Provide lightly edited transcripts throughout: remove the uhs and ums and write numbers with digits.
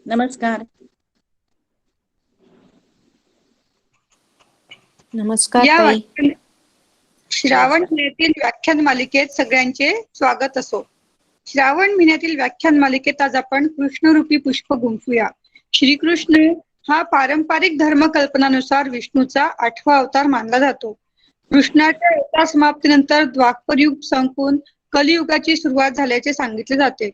नमस्कार. नमस्कार या ताई. श्रावण महिन्यातील व्याख्यान मालिकेत सगळ्यांचे स्वागत असो. श्रावण महिन्यातील व्याख्यान मालिकेत आज आपण कृष्णरूपी पुष्प गुंफूया. श्रीकृष्ण हा पारंपरिक धर्म कल्पनानुसार विष्णूचा 8वा अवतार मानला जातो. कृष्णाच्या एका समाप्तीनंतर द्वापर युग संपून कलियुगाची सुरुवात झाल्याचे सांगितले जाते.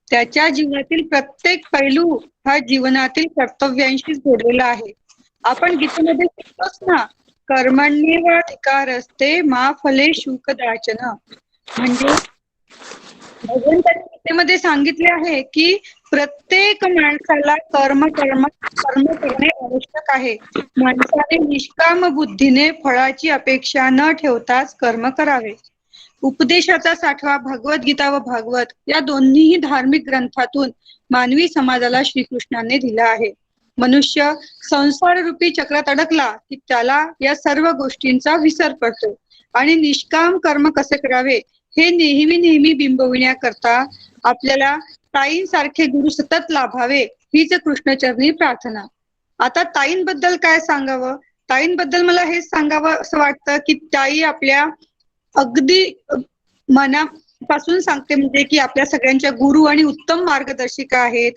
त्याच्या जीवनातील प्रत्येक पैलू हा जीवनातील कर्तव्यांशी जोडलेला आहे. आपण गीतेमध्ये शिकतोच ना, कर्मण्येवाधिकारस्ते मा फले शुकदाचन. म्हणजे भगवंतांनी गीतेमध्ये सांगितले आहे की प्रत्येक माणसाला कर्म करणे आवश्यक आहे. माणसाने निष्काम बुद्धीने फळाची अपेक्षा न ठेवताच कर्म करावे. उपदेशाचा साठवा भगवद्गीता व भागवत या दोन्हीही धार्मिक ग्रंथातून मानवी समाजाला श्रीकृष्णाने दिला आहे. मनुष्य संसार रूपी चक्रात अडकला की त्याला या सर्व गोष्टींचा विसर पडतो आणि निष्काम कर्म कसे करावे हे नेहमी बिंबविण्याकरता आपल्याला ताईंसारखे गुरु सतत लाभावे हीच कृष्णचरणी प्रार्थना. आता ताईंबद्दल काय सांगावं? ताईंबद्दल मला हेच सांगावं असं वाटतं की ताई आपल्या अगदी मनापासून सांगते, म्हणजे की आपल्या सगळ्यांच्या गुरु आणि उत्तम मार्गदर्शिका आहेत.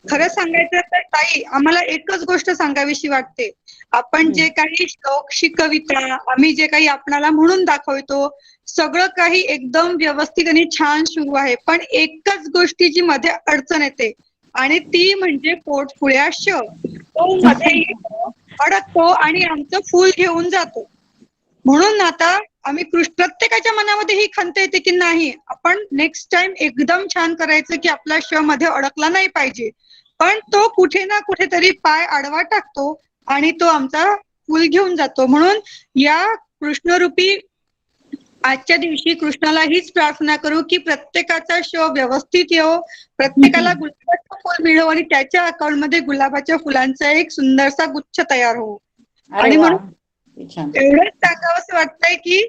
खरं सांगायचं तर ताई आम्हाला एकच गोष्ट सांगावीशी वाटते. आपण जे काही श्लोकशी कविता आम्ही जे काही आपणाला म्हणून दाखवतो सगळं काही एकदम व्यवस्थित आणि छान सुरू आहे, पण एकच गोष्टीची मध्ये अडचण येते आणि ती म्हणजे पोटपुळ्या श. तो मध्ये येतो, अडकतो आणि आमचं फूल घेऊन जातो. म्हणून आता आम्ही प्रत्येकाच्या मनामध्ये ही खंत येते की नाही आपण नेक्स्ट टाइम एकदम छान करायचं की आपला श मध्ये अडकला नाही पाहिजे, पण तो कुठे ना कुठेतरी पाय आडवा टाकतो आणि तो आमचा फूल घेऊन जातो. म्हणून या कृष्णरूपी आजच्या दिवशी कृष्णाला हीच प्रार्थना करू की प्रत्येकाचा श व्यवस्थित येवो, प्रत्येकाला गुलाबाचं फुल मिळो आणि त्याच्या अकाउंट मध्ये गुलाबाच्या फुलांचा एक सुंदरसा गुच्छ तयार हो. आणि म्हणून एवढंच सांगावंसं वाटतंय की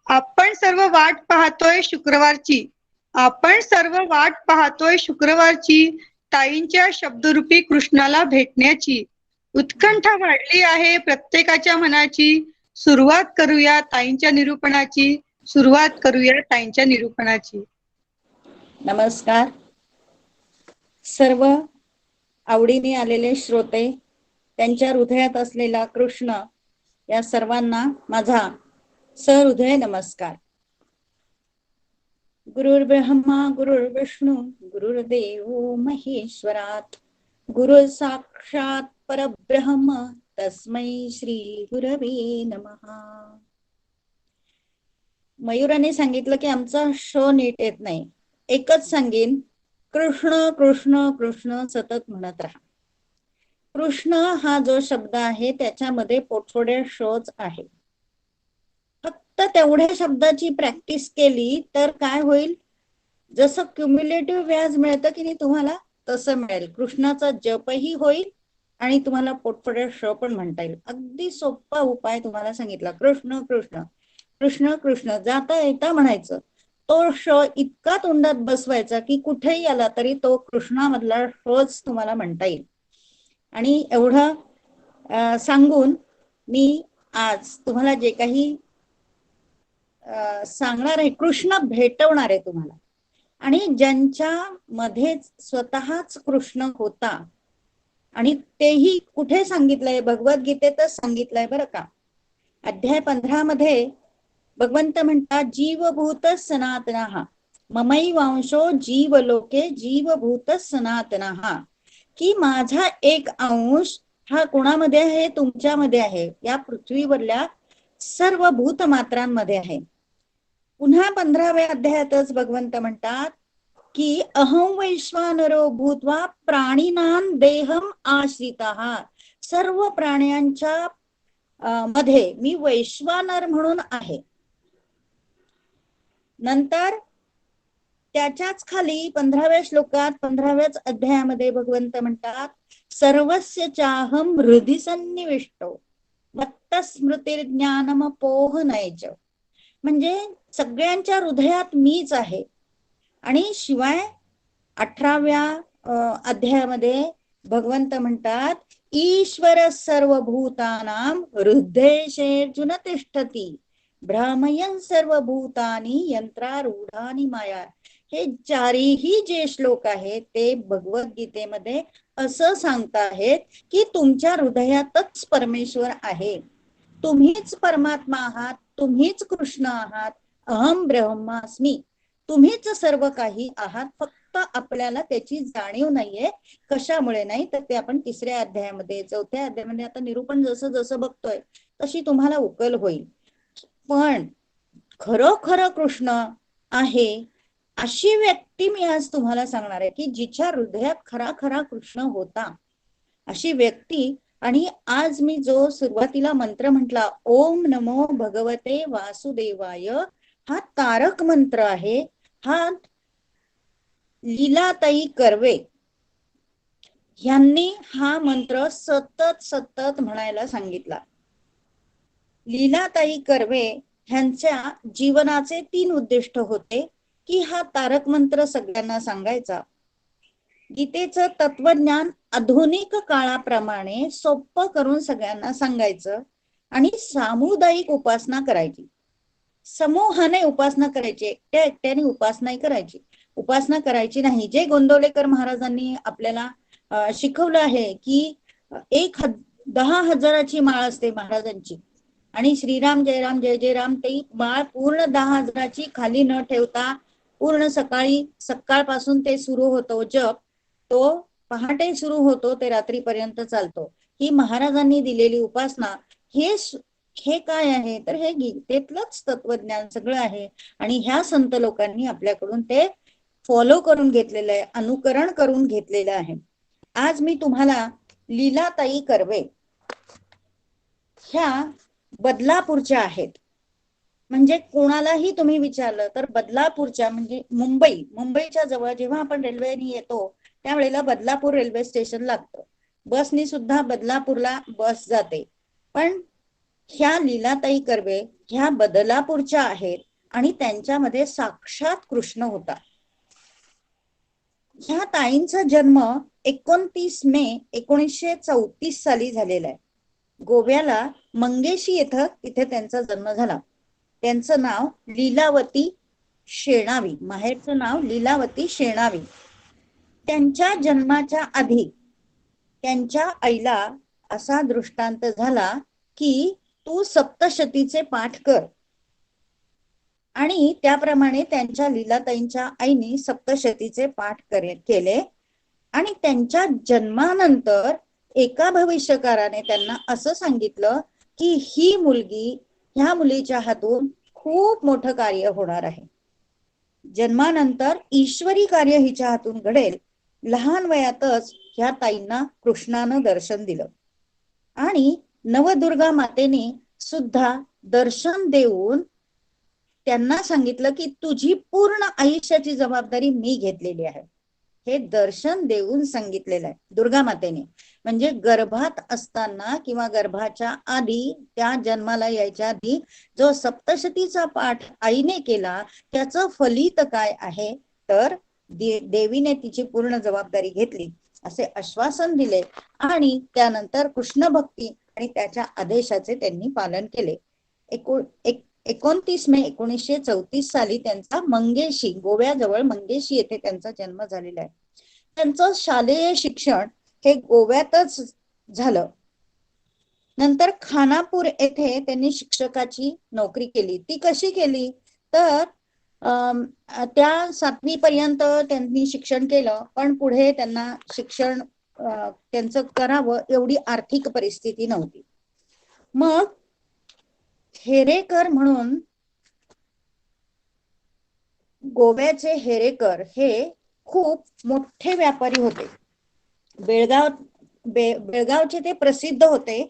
आपण सर्व वाट पाहतोय शुक्रवारची, आपण सर्व वाट पाहतोय शुक्रवारची ताईंच्या शब्दरूपी कृष्णाला भेटण्याची. उत्कंठा वाढली आहे प्रत्येकाच्या मनाची. सुरुवात करूया ताईंच्या निरूपणाची, सुरुवात करूया ताईंच्या निरूपणाची. नमस्कार. सर्व आवडीने आलेले श्रोते, त्यांच्या हृदयात असलेला कृष्ण या सर्वांना माझा सहृदय नमस्कार. गुरुर्ब्रह्मा गुरुर्विष्णू गुरुर्देव महेश्वरात गुरु साक्षात परब्रह्म तस्मै श्री गुरवे नमः. मयुराने सांगितलं की आमचा शो नीट येत नाही. एकच सांगेन, कृष्ण कृष्ण कृष्ण सतत म्हणत राहा. कृष्ण हा जो शब्द आहे त्याच्यामध्ये पोटथोड्या शोच आहे. फक्त तेवढ्या शब्दाची प्रॅक्टिस केली तर काय होईल, जसं क्युम्युलेटिव्ह व्याज मिळतं की नाही तुम्हाला, तसं मिळेल. कृष्णाचा जपही होईल आणि तुम्हाला पोटफोड्या श पण म्हणता येईल. अगदी सोपा उपाय तुम्हाला सांगितला. कृष्ण कृष्ण कृष्ण कृष्ण जाता येता म्हणायचं. तो श इतका तोंडात बसवायचा की कुठेही आला तरी तो कृष्णामधला शच तुम्हाला म्हणता येईल. आणि एवढं सांगून मी आज तुम्हाला जे काही सांगणार आहे, कृष्ण भेटवणार आहे तुम्हाला. आणि ज्यांच्या मध्येच स्वतःच कृष्ण होता, आणि तेही कुठे सांगितलंय, भगवद्गीतेतच सांगितलंय बरं का. अध्याय 15 मध्ये भगवंत म्हणतात, जीवभूत सनातनः ममैवांशो जीवलोके जीवभूत सनातनः, की माझा एक अंश हा कोणामध्ये आहे, तुमच्यामध्ये आहे, या पृथ्वीवरल्या सर्व भूतमात्रांमध्ये आहे. पुन्हा 15व्या अध्यायातच भगवंत म्हणतात की अहं वैश्वानरो भूत्वा प्राणिनां देहम आश्रितः, सर्व प्राण्यांच्या मध्ये मी वैश्वानर म्हणून आहे. नंतर त्याच्याच खाली 15व्या श्लोकात 15व्याच अध्यायामध्ये भगवंत म्हणतात, सर्वस्य चाहम हृदि सन्निविष्टो मत्त स्मृतिर्ज्ञानमपोह नयच, म्हणजे सगळ्यांच्या हृदयात मीच आहे. आणि शिवाय 18व्या अध्यायामध्ये भगवंत म्हणतात, ईश्वर सर्वभूतानां हृदयेषु न तिष्ठति भ्रामयन् सर्वभूतानि यंत्रारूढानि माया. हे चारही जे श्लोक आहेत ते भगवद्गीतेमध्ये असं सांगताहेत की तुमच्या हृदयातच परमेश्वर आहे, तुम्हीच परमात्मा आहात, तुम्हीच कृष्ण आहात, अहम ब्रह्मास्मी, तुम्हीच सर्व काही आहात, फक्त आपल्याला त्याची जाणीव नाहीये. कशामुळे नाही तर ते आपण 3ऱ्या अध्यायामध्ये 4थ्या अध्यायामध्ये आता निरूपण जसं जसं बघतोय तशी तुम्हाला उकल होईल. पण खरोखर कृष्ण आहे अशी व्यक्ती मी आज तुम्हाला सांगणार आहे की जिच्या हृदयात खरा खरा कृष्ण होता, अशी व्यक्ती. आणि आज मी जो सुरुवातीला मंत्र म्हटला, ओम नमो भगवते वासुदेवाय, हा तारक मंत्र आहे. हा लीलाताई कर्वे यांनी हा मंत्र सतत सतत म्हणायला सांगितला. लीलाताई कर्वे ह्यांच्या जीवनाचे 3 उद्दिष्ट होते की हा तारक मंत्र सगळ्यांना सांगायचा, गीतेचं तत्वज्ञान आधुनिक काळाप्रमाणे सोपं करून सगळ्यांना सांगायचं आणि सामुदायिक उपासना करायची, समूहाने उपासना करायची, एकट्या एकट्याने उपासना करायची, उपासना करायची नाही. जे गोंदवलेकर महाराजांनी आपल्याला शिकवलं आहे की 10,000ची माळ असते महाराजांची, आणि श्रीराम जय राम जय जय राम ते माळ पूर्ण 10,000ची खाली न ठेवता पूर्ण सकाळपासून ते सुरू होतो जप, तो पहाटे सुरू होतो ते रात्रीपर्यंत चालतो. ही महाराजांनी दिलेली उपासना. हे काय आहे तर हे गीतेतलंच तत्वज्ञान सगळं आहे आणि ह्या संत लोकांनी आपल्याकडून ते फॉलो करून घेतलेलं आहे, अनुकरण करून घेतलेलं आहे. आज मी तुम्हाला लीलाताई कर्वे ह्या बदलापूरच्या आहेत. म्हणजे कोणालाही तुम्ही विचारलं तर बदलापूरच्या, म्हणजे मुंबईच्या जवळ जेव्हा आपण रेल्वेने येतो त्यावेळेला बदलापूर रेल्वे स्टेशन लागतं, बसनी सुद्धा बदलापूरला बस जाते. पण ह्या लीलाताई कर्वे ह्या बदलापूरच्या आहेत आणि त्यांच्यामध्ये साक्षात कृष्ण होता. ह्या ताईंचा जन्म 29 मे 1934 साली झालेला आहे. गोव्याला मंगेशी येथे तिथे त्यांचा जन्म झाला. त्यांचं नाव लीलावती शेणावी, माहेरचं नाव लीलावती शेणावी. त्यांच्या जन्माच्या आधी त्यांच्या आईला असा दृष्टांत झाला की तू सप्तशतीचे पाठ कर, आणि त्याप्रमाणे त्यांच्या लीलाताईंच्या आईने सप्तशतीचे पाठ केले. आणि त्यांच्या जन्मानंतर एका भविष्यकाराने त्यांना असं सांगितलं की ही मुलगी, ह्या मुलीच्या हातून खूप मोठं कार्य होणार आहे, जन्मानंतर ईश्वरी कार्य हिच्या हातून घडेल. लहान वयातच ह्या ताईंना कृष्णानं दर्शन दिलं आणि नवदुर्गा मातेने सुद्धा दर्शन देऊन त्यांना सांगितलं की तुझी पूर्ण आयुष्याची जबाबदारी मी घेतलेली आहे. हे दर्शन देऊन सांगितलेलं आहे दुर्गा मातेने. म्हणजे गर्भात असताना किंवा गर्भाच्या आधी, त्या जन्माला यायच्या आधी जो सप्तशतीचा पाठ आईने केला त्याचं फलित काय आहे तर देवीने तिची पूर्ण जबाबदारी घेतली असे आश्वासन दिले. आणि त्यानंतर कृष्ण भक्ती आणि त्याच्या आदेशाचे त्यांनी पालन केले. 29 मे 1934 साली त्यांचा मंगेशी, गोव्याजवळ मंगेशी येथे त्यांचा जन्म झालेला आहे. त्यांचं शालेय शिक्षण हे गोव्यातच झालं. नंतर खानापूर येथे त्यांनी शिक्षकाची नोकरी केली. ती कशी केली तर त्या 7वी पर्यंत त्यांनी शिक्षण केलं, पण पुढे त्यांना शिक्षण त्यांचं करावं एवढी आर्थिक परिस्थिती नव्हती. मग हेरेकर म्हणून, गोव्याचे हेरेकर हे खूप मोठे व्यापारी होते. बेळगावचे ते प्रसिद्ध होते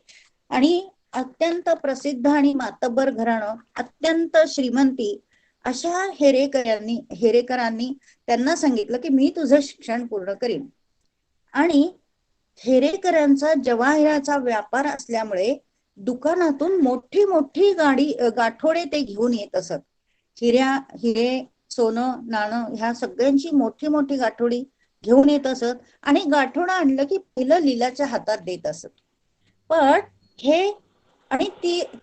आणि अत्यंत प्रसिद्ध आणि मातब्बर घराणं, अत्यंत श्रीमंती अशा हेरेकरांनी त्यांना सांगितलं की मी तुझं शिक्षण पूर्ण करीन. आणि हेरेकरांचा जवाहिराचा व्यापार असल्यामुळे दुकानातून मोठी मोठी गाठोडे ते घेऊन येत असत. हिरे, सोनं, नाणं ह्या सगळ्यांची मोठी मोठी गाठोडी घेऊन येत असत आणि गाठोडं आणलं की पहिलं लीलाच्या हातात देत असत. पण हे आणि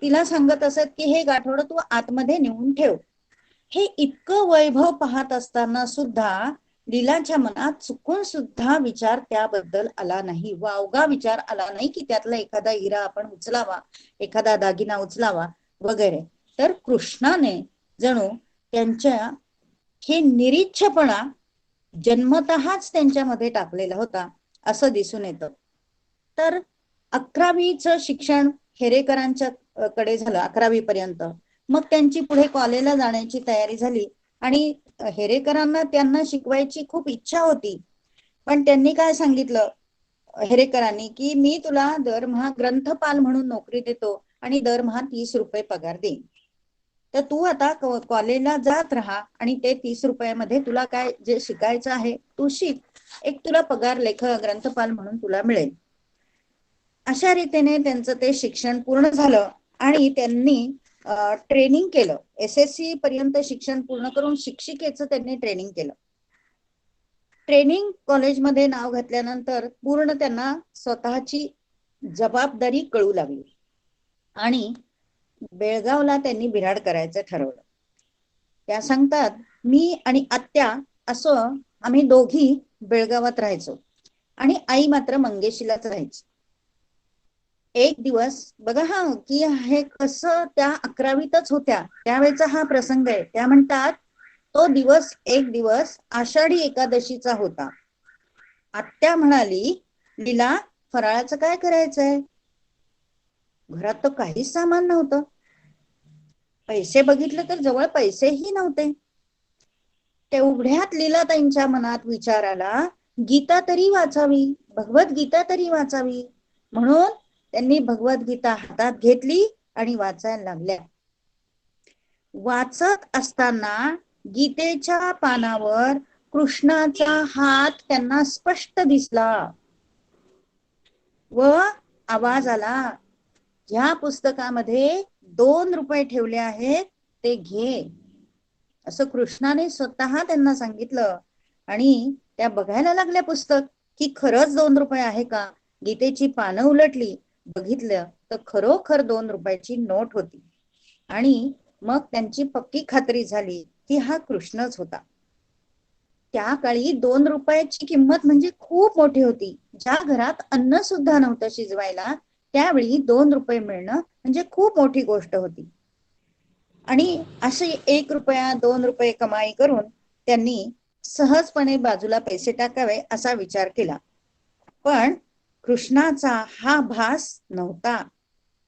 तिला सांगत असत की हे गाठोडं तू आतमध्ये नेऊन ठेव. हे इतकं वैभव पाहत असताना सुद्धा लीलाच्या मनात चुकून सुद्धा विचार त्याबद्दल आला नाही, वावगा विचार आला नाही की त्यातला एखादा हिरा आपण उचलावा, एखादा दागिना उचलावा वगैरे. तर कृष्णाने जणू त्यांच्या हे निरीच्छपणा जन्मतःच त्यांच्यामध्ये टाकलेला होता असं दिसून येतं. तर 11वीचं शिक्षण हेरेकरांच्या कडे झालं 11वी पर्यंत. मग त्यांची पुढे कॉलेजला जाण्याची तयारी झाली आणि हेरेकरांना त्यांना शिकवायची खूप इच्छा होती. पण त्यांनी काय सांगितलं हेरेकरांनी की मी तुला दरमहा ग्रंथपाल म्हणून नोकरी देतो आणि दरमहा 30 रुपये पगार देईन. तर तू आता कॉलेजला जात राहा आणि ते 30 रुपयामध्ये तुला काय जे शिकायचं आहे तू शिक, एक तुला पगार ग्रंथपाल म्हणून तुला मिळेल. अशा रीतीने त्यांचं ते शिक्षण पूर्ण झालं आणि त्यांनी ट्रेनिंग केलं. SSC पर्यंत शिक्षण पूर्ण करून शिक्षिकेचं त्यांनी ट्रेनिंग केलं. ट्रेनिंग कॉलेजमध्ये नाव घातल्यानंतर पूर्ण त्यांना स्वतःची जबाबदारी कळू लागली आणि बेळगावला त्यांनी बिराड करायचं ठरवलं. त्या सांगतात मी आणि आत्या असं आम्ही दोघी बेळगावात राहायचो आणि आई मात्र मंगेशीलाच राहायची. एक दिवस बघा हा की हे कसं त्या 11वीतच होत्या त्यावेळेचा हा प्रसंग आहे. त्या म्हणतात तो दिवस एक दिवस आषाढी एकादशीचा होता. आत्या म्हणाली लीला फराळाचं काय करायचंय? घरात तर काहीच सामान नव्हतं. पैसे बघितले तर जवळ पैसेही नव्हते. तेवढ्यात लीलाताईंच्या मनात विचार आला गीता तरी वाचावी, भगवद्गीता तरी वाचावी. म्हणून त्यांनी भगवद्गीता हातात घेतली आणि वाचायला लागल्या. वाचत असताना गीतेच्या पानावर कृष्णाचा हात त्यांना स्पष्ट दिसला व आवाज आला ह्या पुस्तकामध्ये 2 रुपये ठेवले आहेत ते घे, असं कृष्णाने स्वतः त्यांना सांगितलं. आणि त्या बघायला लागल्या पुस्तक की खरंच 2 रुपये आहे का. गीतेची पानं उलटली, बघितलं तर खरोखर 2 रुपयाची नोट होती. आणि मग त्यांची पक्की खात्री झाली की हा कृष्णच होता. त्या काळी 2 रुपयाची किंमत म्हणजे खूप मोठी होती. ज्या घरात अन्न सुद्धा नव्हतं शिजवायला त्यावेळी 2 रुपये मिळणं म्हणजे खूप मोठी गोष्ट होती. आणि असे 1 रुपया 2 रुपये कमाई करून त्यांनी सहजपणे बाजूला पैसे टाकावे असा विचार केला. पण कृष्णाचा हा भास नव्हता.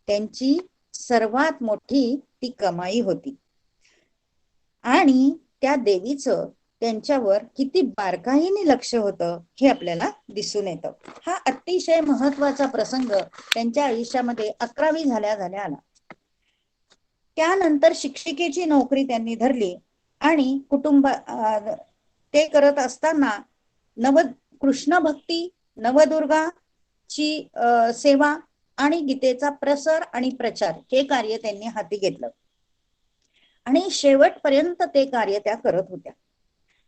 त्यांची सर्वात मोठी ती कमाई होती. आणि त्या देवीचं त्यांच्यावर किती बारकाईने लक्ष होतं हे आपल्याला दिसून येतं. हा अतिशय महत्वाचा प्रसंग त्यांच्या आयुष्यामध्ये 11वी झाल्या आला. त्यानंतर शिक्षिकेची नोकरी त्यांनी धरली आणि ते करत असताना कृष्ण भक्ती, नवदुर्गाची सेवा आणि गीतेचा प्रसार आणि प्रचार हे कार्य त्यांनी हाती घेतलं आणि शेवटपर्यंत ते कार्य त्या करत होत्या.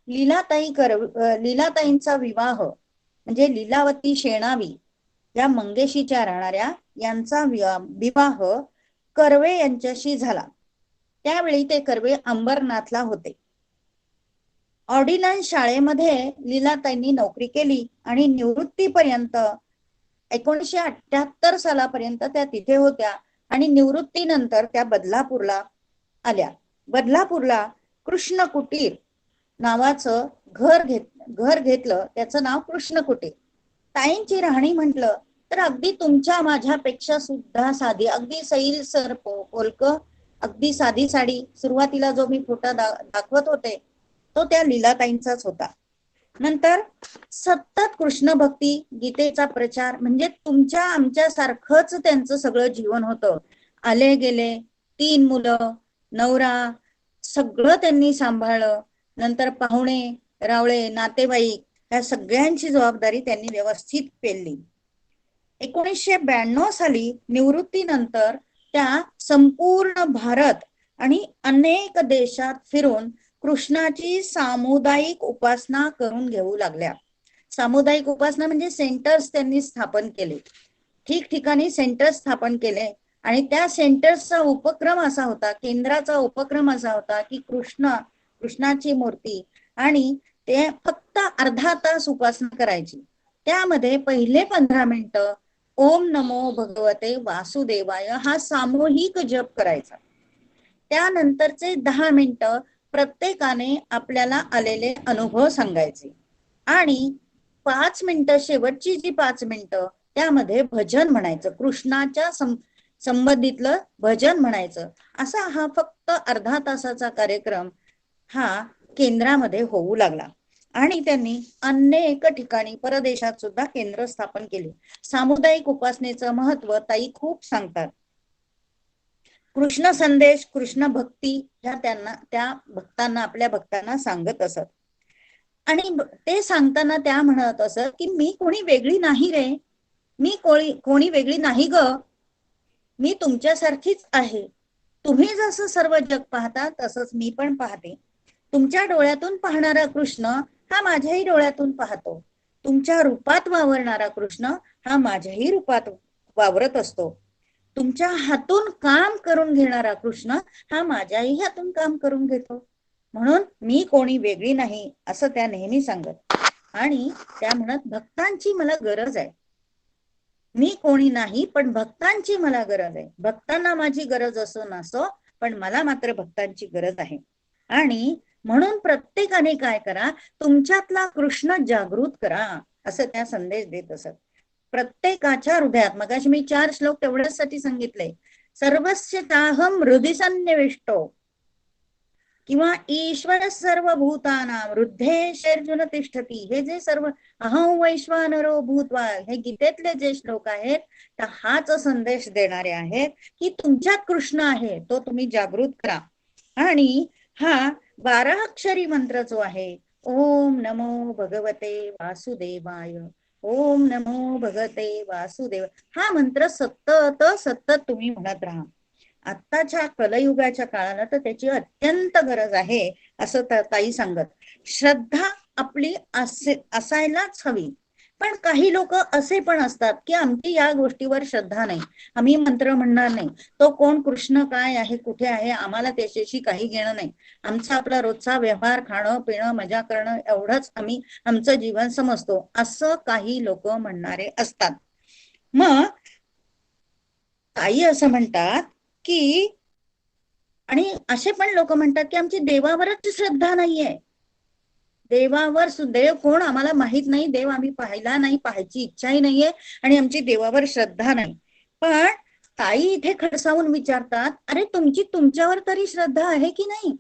लीलाताईंचा विवाह म्हणजे लीलावती शेणावी या मंगेशीच्या राहणाऱ्या यांचा विवाह कर्वे यांच्याशी झाला. त्यावेळी ते कर्वे अंबरनाथला होते. ऑर्डिनन्स शाळेमध्ये लीलाताईंनी नोकरी केली आणि निवृत्तीपर्यंत 1978 सालापर्यंत त्या तिथे होत्या आणि निवृत्तीनंतर त्या बदलापूरला आल्या. बदलापूरला कृष्ण कुटीर नावाचं घर घेतलं, त्याचं नाव कृष्ण कुटीर. ताईंची राहणी म्हटलं तर अगदी तुमच्या माझ्यापेक्षा सुद्धा साधी, अगदी सैल सर पोलक, अगदी साधी साडी. सुरुवातीला जो मी फोटो दाखवत होते तो त्या लीलाताईंचाच होता. नंतर सतत कृष्ण भक्ती, गीतेचा प्रचार म्हणजे तुमच्या आमच्या सारखंच त्यांचं सगळं जीवन होतं. आले गेले 3 मुलं, नवरा सगळं त्यांनी सांभाळलं. नंतर पाहुणे रावळे नातेवाईक ह्या सगळ्यांची जबाबदारी त्यांनी व्यवस्थित पेलली. 1992 साली निवृत्तीनंतर त्या संपूर्ण भारत आणि अनेक देशात फिरून कृष्णाची सामुदायिक उपासना करून घेऊ लागल्या. सामुदायिक उपासना म्हणजे सेंटर्स त्यांनी स्थापन केले, ठिकठिकाणी सेंटर्स स्थापन केले. आणि त्या सेंटर्सचा उपक्रम असा होता, केंद्राचा उपक्रम असा होता की कृष्णाची मूर्ती, आणि ते फक्त अर्धा तास उपासना करायची. त्यामध्ये पहिले 15 मिनिटं ओम नमो भगवते वासुदेवाय हा सामूहिक जप करायचा. त्यानंतरचे 10 मिनिटं प्रत्येकाने आपल्याला आलेले अनुभव सांगायचे. आणि 5 मिनिटं, शेवटची जी 5 मिनिटं, त्यामध्ये भजन म्हणायचं, कृष्णाच्या संबंधितलं भजन म्हणायचं. असा हा फक्त अर्धा तासाचा कार्यक्रम हा केंद्रामध्ये होऊ लागला. आणि त्यांनी अनेक ठिकाणी परदेशात सुद्धा केंद्र स्थापन केले. सामुदायिक उपासनेचं महत्व ताई खूप सांगतात. कृष्ण संदेश, कृष्ण भक्ती ह्या त्या भक्तांना, आपल्या भक्तांना सांगत असत. आणि ते सांगताना त्या म्हणत असत की मी कोणी वेगळी नाही रे, मी कोणी वेगळी नाही ग, मी तुमच्यासारखीच आहे. तुम्ही जसं सर्व जग पाहता तसंच मी पण पाहते. तुमच्या डोळ्यातून पाहणारा कृष्ण हा माझ्याही डोळ्यातून पाहतो. तुमच्या रूपात वावरणारा कृष्ण हा माझ्याही रूपात वावरत असतो. तुमच्या हातून काम करून घेणारा कृष्ण हा माझ्याही हातून काम करून घेतो. म्हणून मी कोणी वेगळी नाही असं त्या नेहमी सांगत. आणि त्या म्हणत भक्तांची मला गरज आहे, मी कोणी नाही पण भक्तांची मला गरज आहे. भक्तांना माझी गरज असो नसो, पण मला मात्र भक्तांची गरज आहे. आणि म्हणून प्रत्येकाने काय करा, तुमच्यातला कृष्ण जागृत करा, असं त्या संदेश देत असत. प्रत्येकाच्या हृदयात, मगाशी मी 4 श्लोक तेवढ्यासाठी सांगितले, सर्वस्य ताहम हृदि सन्निविष्टो किंवा ईश्वर सर्वभूतानां हृद्देशेर्जुन तिष्ठती, हे जे सर्व अहं वैश्वानरो भूत्वा, हे गीतेतले जे श्लोक आहेत, तर हाच संदेश देणारे आहेत की तुमच्यात कृष्ण आहे, तो तुम्ही जागृत करा. आणि हा 12 अक्षरी मंत्र जो आहे, ओम नमो भगवते वासुदेवाय, ओम नमो भगवते वासुदेव, हा मंत्र सतत सतत तुम्ही म्हणत राहा. आत्ताच्या कलयुगाच्या काळाला तर त्याची अत्यंत गरज आहे असं ताई सांगत. श्रद्धा आपली असायलाच हवी. पण काही लोक असे पण असतात की आमची या गोष्टीवर श्रद्धा नाही, आम्ही मंत्र म्हणणार नाही, तो कोण कृष्ण काय आहे, कुठे आहे, आम्हाला त्याच्याशी काही घेणं नाही, आमचा आपला रोजचा व्यवहार, खाणं पिणं मजा करणं एवढंच आम्ही आमचं जीवन समजतो, असं काही लोक म्हणणारे असतात. मग ताई असं म्हणतात की, आणि असे पण लोक म्हणतात की आमची देवावरच श्रद्धा नाहीये, देवावर देव कोण आम्हाला माहित नाही, देव आम्ही पाहिला नाही, पाहायची इच्छाही नाहीये, आणि आमची देवावर श्रद्धा नाही. पण ताई इथे खडसावून विचारतात, अरे तुमची तुमच्यावर तरी श्रद्धा आहे की नाही,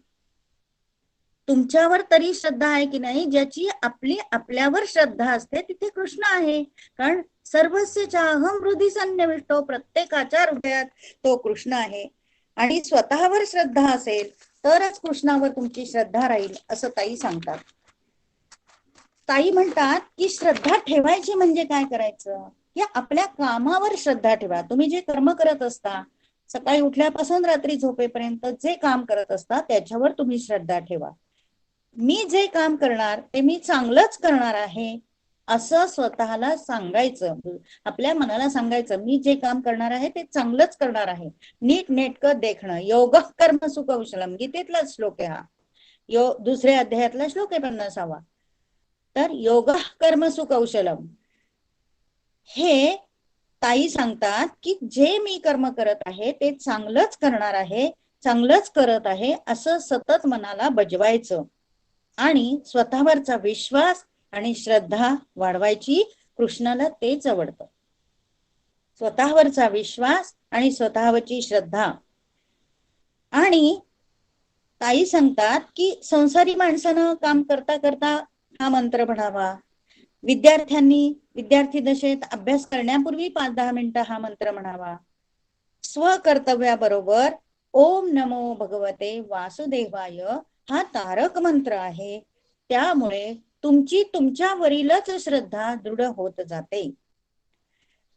तुमच्यावर तरी श्रद्धा आहे की नाही. ज्याची आपली आपल्यावर श्रद्धा असते तिथे कृष्ण आहे. कारण सर्वस्य चाहम हृदि सन्निविष्टो, प्रत्येकाच्या हृदयात तो कृष्ण आहे. आणि स्वतःवर श्रद्धा असेल तरच कृष्णावर तुमची श्रद्धा राहील असं ताई सांगतात. ताई म्हणतात की श्रद्धा ठेवायची म्हणजे काय करायचं, की आपल्या कामावर श्रद्धा ठेवा. तुम्ही जे कर्म करत असता, सकाळी उठल्यापासून रात्री झोपेपर्यंत जे काम करत असता त्याच्यावर तुम्ही श्रद्धा ठेवा. मी जे काम करणार ते मी चांगलंच करणार आहे असं स्वतःला सांगायचं, आपल्या मनाला सांगायचं, मी जे काम करणार आहे ते चांगलंच करणार आहे. नीट नेटकं देखणं, योग कर्म सुकौशलम, गीतेतला श्लोक आहे हा, दुसऱ्या अध्यायातला श्लोक आहे 50वा. तर योग कर्म सुकौशलम हे ताई सांगतात की जे मी कर्म करत आहे ते चांगलंच करणार आहे, चांगलंच करत आहे असं सतत मनाला बजवायचं. आणि स्वतःवरचा विश्वास आणि श्रद्धा वाढवायची. कृष्णाला तेच आवडतं, स्वतःवरचा विश्वास आणि स्वतःवरची श्रद्धा. आणि ताई सांगतात की संसारी माणसानं काम करता करता हा मंत्र म्हणावा. विद्यार्थी दशेत अभ्यास करण्यापूर्वी 5-10 मिनिटं हा मंत्र म्हणावा. स्वकर्तव्याबरोबर ओम नमो भगवते वासुदेवाय हा तारक मंत्र आहे. त्यामुळे तुमची तुमच्यावरीलच श्रद्धा दृढ होत जाते.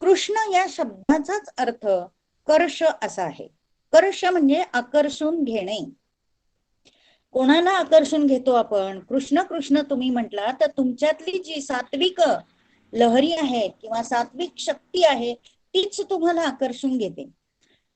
कृष्ण या शब्दाचाच अर्थ कर्ष असा आहे. कर्ष म्हणजे आकर्षून घेणे. कोणाला आकर्षून घेतो आपण? कृष्ण कृष्ण तुम्ही म्हटला तर तुमच्यातली जी सात्विक लहरी आहे किंवा सात्विक शक्ती आहे तीच तुम्हाला आकर्षून घेते.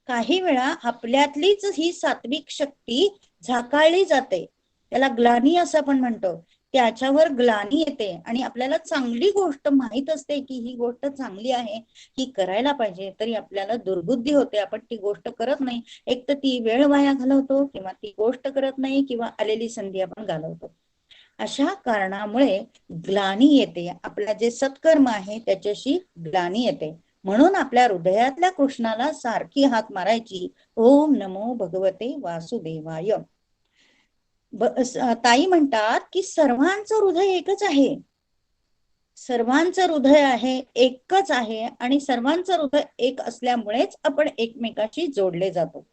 काही वेळा आपल्यातलीच ही सात्विक शक्ती झाकाळली जाते, त्याला ग्लानी असं आपण म्हणतो. त्याच्यावर ग्लानी येते आणि आपल्याला चांगली गोष्ट माहित असते की ही गोष्ट चांगली आहे, ही करायला पाहिजे, तरी आपल्याला दुर्बुद्धी होते, आपण ती गोष्ट करत नाही. एक तर ती वेळ वाया घालवतो किंवा ती गोष्ट करत नाही किंवा आलेली संधी आपण घालवतो. अशा कारणामुळे ग्लानी येते, आपला जे सत्कर्म आहे त्याच्याशी ग्लानी येते. म्हणून आपल्या हृदयातल्या कृष्णाला सारखी हाक मारायची, ओम नमो भगवते वासुदेवाय. ताई म्हणतात की सर्वांचं हृदय एकच आहे, सर्वांचं हृदय आहे एकच आहे आणि सर्वांचं हृदय एक असल्यामुळेच आपण एकमेकाशी जोडले जातो.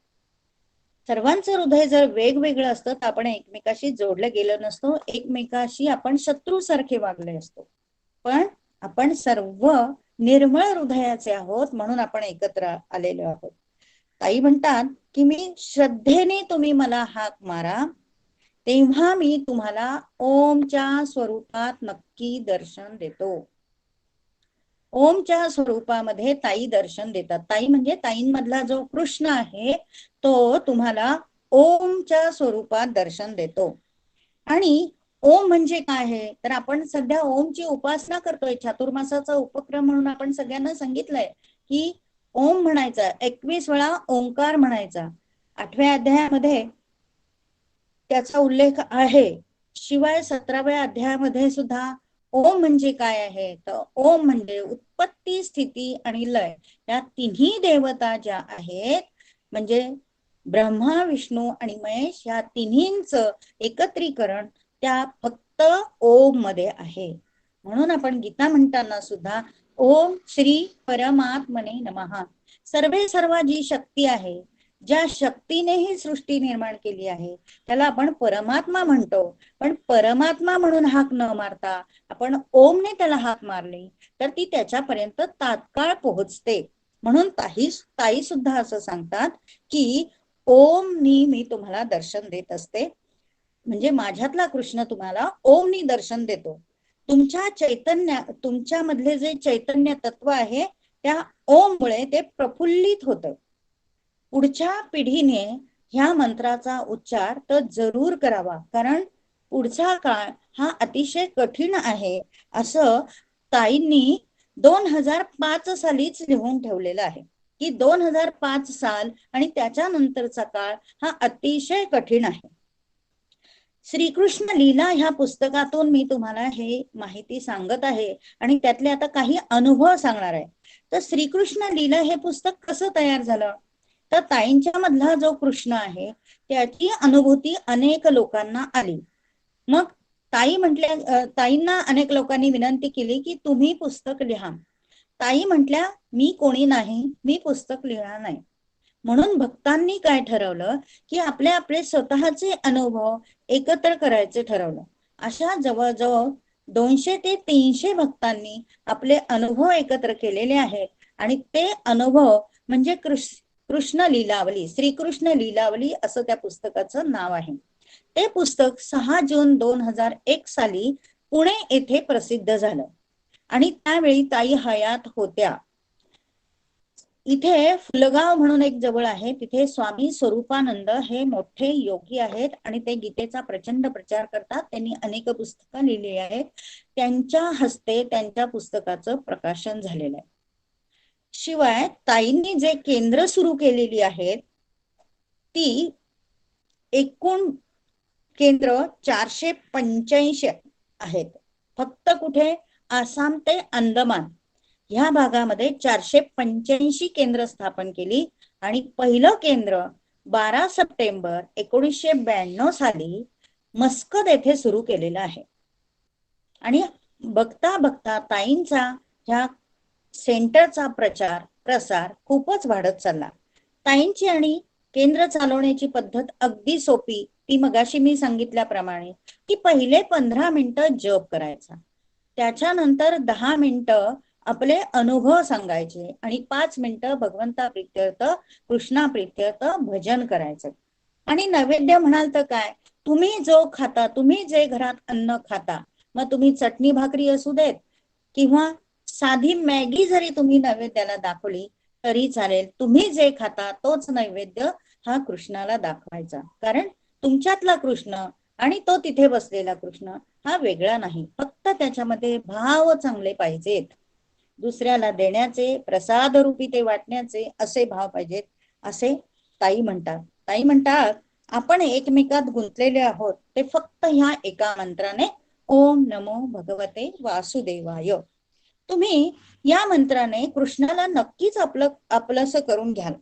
सर्वांचं हृदय जर वेगवेगळं असतं तर आपण एकमेकाशी जोडले गेलो नसतो, एकमेकाशी आपण शत्रूसारखे वागले असतो. पण आपण सर्व निर्मळ हृदयाचे आहोत म्हणून आपण एकत्र आलेलो आहोत. ताई म्हणतात की मी श्रद्धेने तुम्ही मला हाक मारा तेव्हा मी तुम्हाला ओमच्या स्वरूपात नक्की दर्शन देतो. ओमच्या स्वरूपामध्ये ताई दर्शन देतात. ताई म्हणजे ताईंमधला जो कृष्ण आहे तो तुम्हाला ओमच्या स्वरूपात दर्शन देतो. आणि ओम म्हणजे काय आहे तर आपण सध्या ओमची उपासना करतोय, चातुर्मासाचा उपक्रम म्हणून आपण सगळ्यांना सांगितलंय की ओम म्हणायचा, 21 वेळा ओंकार म्हणायचा. 8व्या अध्यायामध्ये त्याचा उल्लेख आहे. शिवाय 17व्या अध्यायामध्ये सुद्धा ओम म्हणजे काय आहे तर ओम म्हणजे उत्पत्ती स्थिती आणि लय या तिन्ही देवता ज्या आहेत म्हणजे ब्रह्मा विष्णू आणि महेश या तिन्हींचं एकत्रीकरण त्या फक्त ओम मध्ये आहे. म्हणून आपण गीता म्हणताना सुद्धा ओम श्री परमात्मने नमः. सर्वे सर्व जी शक्ती आहे, ज्या शक्तीने ही सृष्टी निर्माण केली आहे त्याला आपण परमात्मा म्हणतो. पण परमात्मा म्हणून हाक न मारता आपण ओमने त्याला हाक मारली तर ती त्याच्यापर्यंत तात्काळ पोहोचते. म्हणून ताई सुद्धा असं सांगतात की ओमनी मी तुम्हाला दर्शन देत असते, म्हणजे माझ्यातला कृष्ण तुम्हाला ओमनी दर्शन देतो. तुमच्या तुमच्यामधले जे चैतन्य तत्व आहे त्या ओममुळे ते प्रफुल्लित होतं. पुढच्या पिढीने ह्या मंत्राचा उच्चार तर जरूर करावा, कारण पुढचा काळ हा अतिशय कठीण आहे असं ताईंनी 2005 सालीच लिहून ठेवलेलं आहे की 2005 साल आणि त्याच्यानंतरचा काळ हा अतिशय कठीण आहे. श्रीकृष्ण लीला ह्या पुस्तकातून मी तुम्हाला हे माहिती सांगत आहे आणि त्यातले आता काही अनुभव सांगणार आहे. तर श्रीकृष्ण लीला हे पुस्तक कसं तयार झालं तर ताईंच्या मधला जो कृष्ण आहे त्याची अनुभूती अनेक लोकांना आली. मग ताईंना अनेक लोकांनी विनंती केली की तुम्ही पुस्तक लिहा. ताई म्हटल्या मी कोणी नाही, मी पुस्तक लिहिणार नाही. म्हणून भक्तांनी काय ठरवलं की आपले आपले स्वतःचे अनुभव एकत्र करायचे ठरवलं. अशा जवळजवळ 200 ते 300 भक्तांनी आपले अनुभव एकत्र केलेले आहेत आणि ते अनुभव म्हणजे कृष्ण लीलावली, श्रीकृष्ण लीलावली असं त्या पुस्तकाचं नाव आहे. ते पुस्तक 6 जून 2001 साली पुणे येथे प्रसिद्ध झालं आणि त्यावेळी ताई हयात होत्या. इथे फुलगाव म्हणून एक जवळ आहे, तिथे स्वामी स्वरूपानंद हे मोठे योगी आहेत आणि ते गीतेचा प्रचंड प्रचार करतात. त्यांनी अनेक पुस्तकं लिहिली आहेत. त्यांच्या हस्ते त्यांच्या पुस्तकाचं प्रकाशन झालेलं आहे. शिवाय ताईंनी जे केंद्र सुरू केलेली आहेत ती एकूण केंद्र 485 आहेत. फक्त कुठे आसाम ते अंदमान ह्या भागामध्ये 485 केंद्र स्थापन केली आणि पहिलं केंद्र 12 सप्टेंबर 1992 साली मस्कत येथे सुरू केलेलं आहे. आणि बघता बघता ताईंचा ह्या सेंटरचा प्रसार खूपच वाढत चालला. ताईंची आणि केंद्र चालवण्याची पद्धत अगदी सोपी. ती मगाशी मी सांगितल्याप्रमाणे की पहिले 15 मिनिटं जप करायचा, त्याच्यानंतर 10 मिनिटं आपले अनुभव सांगायचे आणि 5 मिनिटं भगवंता प्रित्यर्थ कृष्णा प्रित्यर्थ भजन करायचं. आणि नैवेद्य म्हणाल तर काय, तुम्ही जो खाता, तुम्ही जे घरात अन्न खाता, मग तुम्ही चटणी भाकरी असू देत किंवा साधी मॅगी जरी तुम्ही नैवेद्याला दाखवली तरी चालेल, तुम्ही जे खाता तोच नैवेद्य हा कृष्णाला दाखवायचा. कारण तुमच्यातला कृष्ण आणि तो तिथे बसलेला कृष्ण हा वेगळा नाही, फक्त त्याच्यामध्ये भाव चांगले पाहिजेत, दुसऱ्याला देण्याचे, प्रसाद रूपी ते वाटण्याचे असे भाव पाहिजेत, असे ताई म्हणतात. ताई म्हणतात आपण एकमेकात गुंतलेले आहोत ते फक्त ह्या एका मंत्राने, ओम नमो भगवते वासुदेवाय. तुम्ही या मंत्राने कृष्णाला नक्कीच आपलंसं करून घ्याल.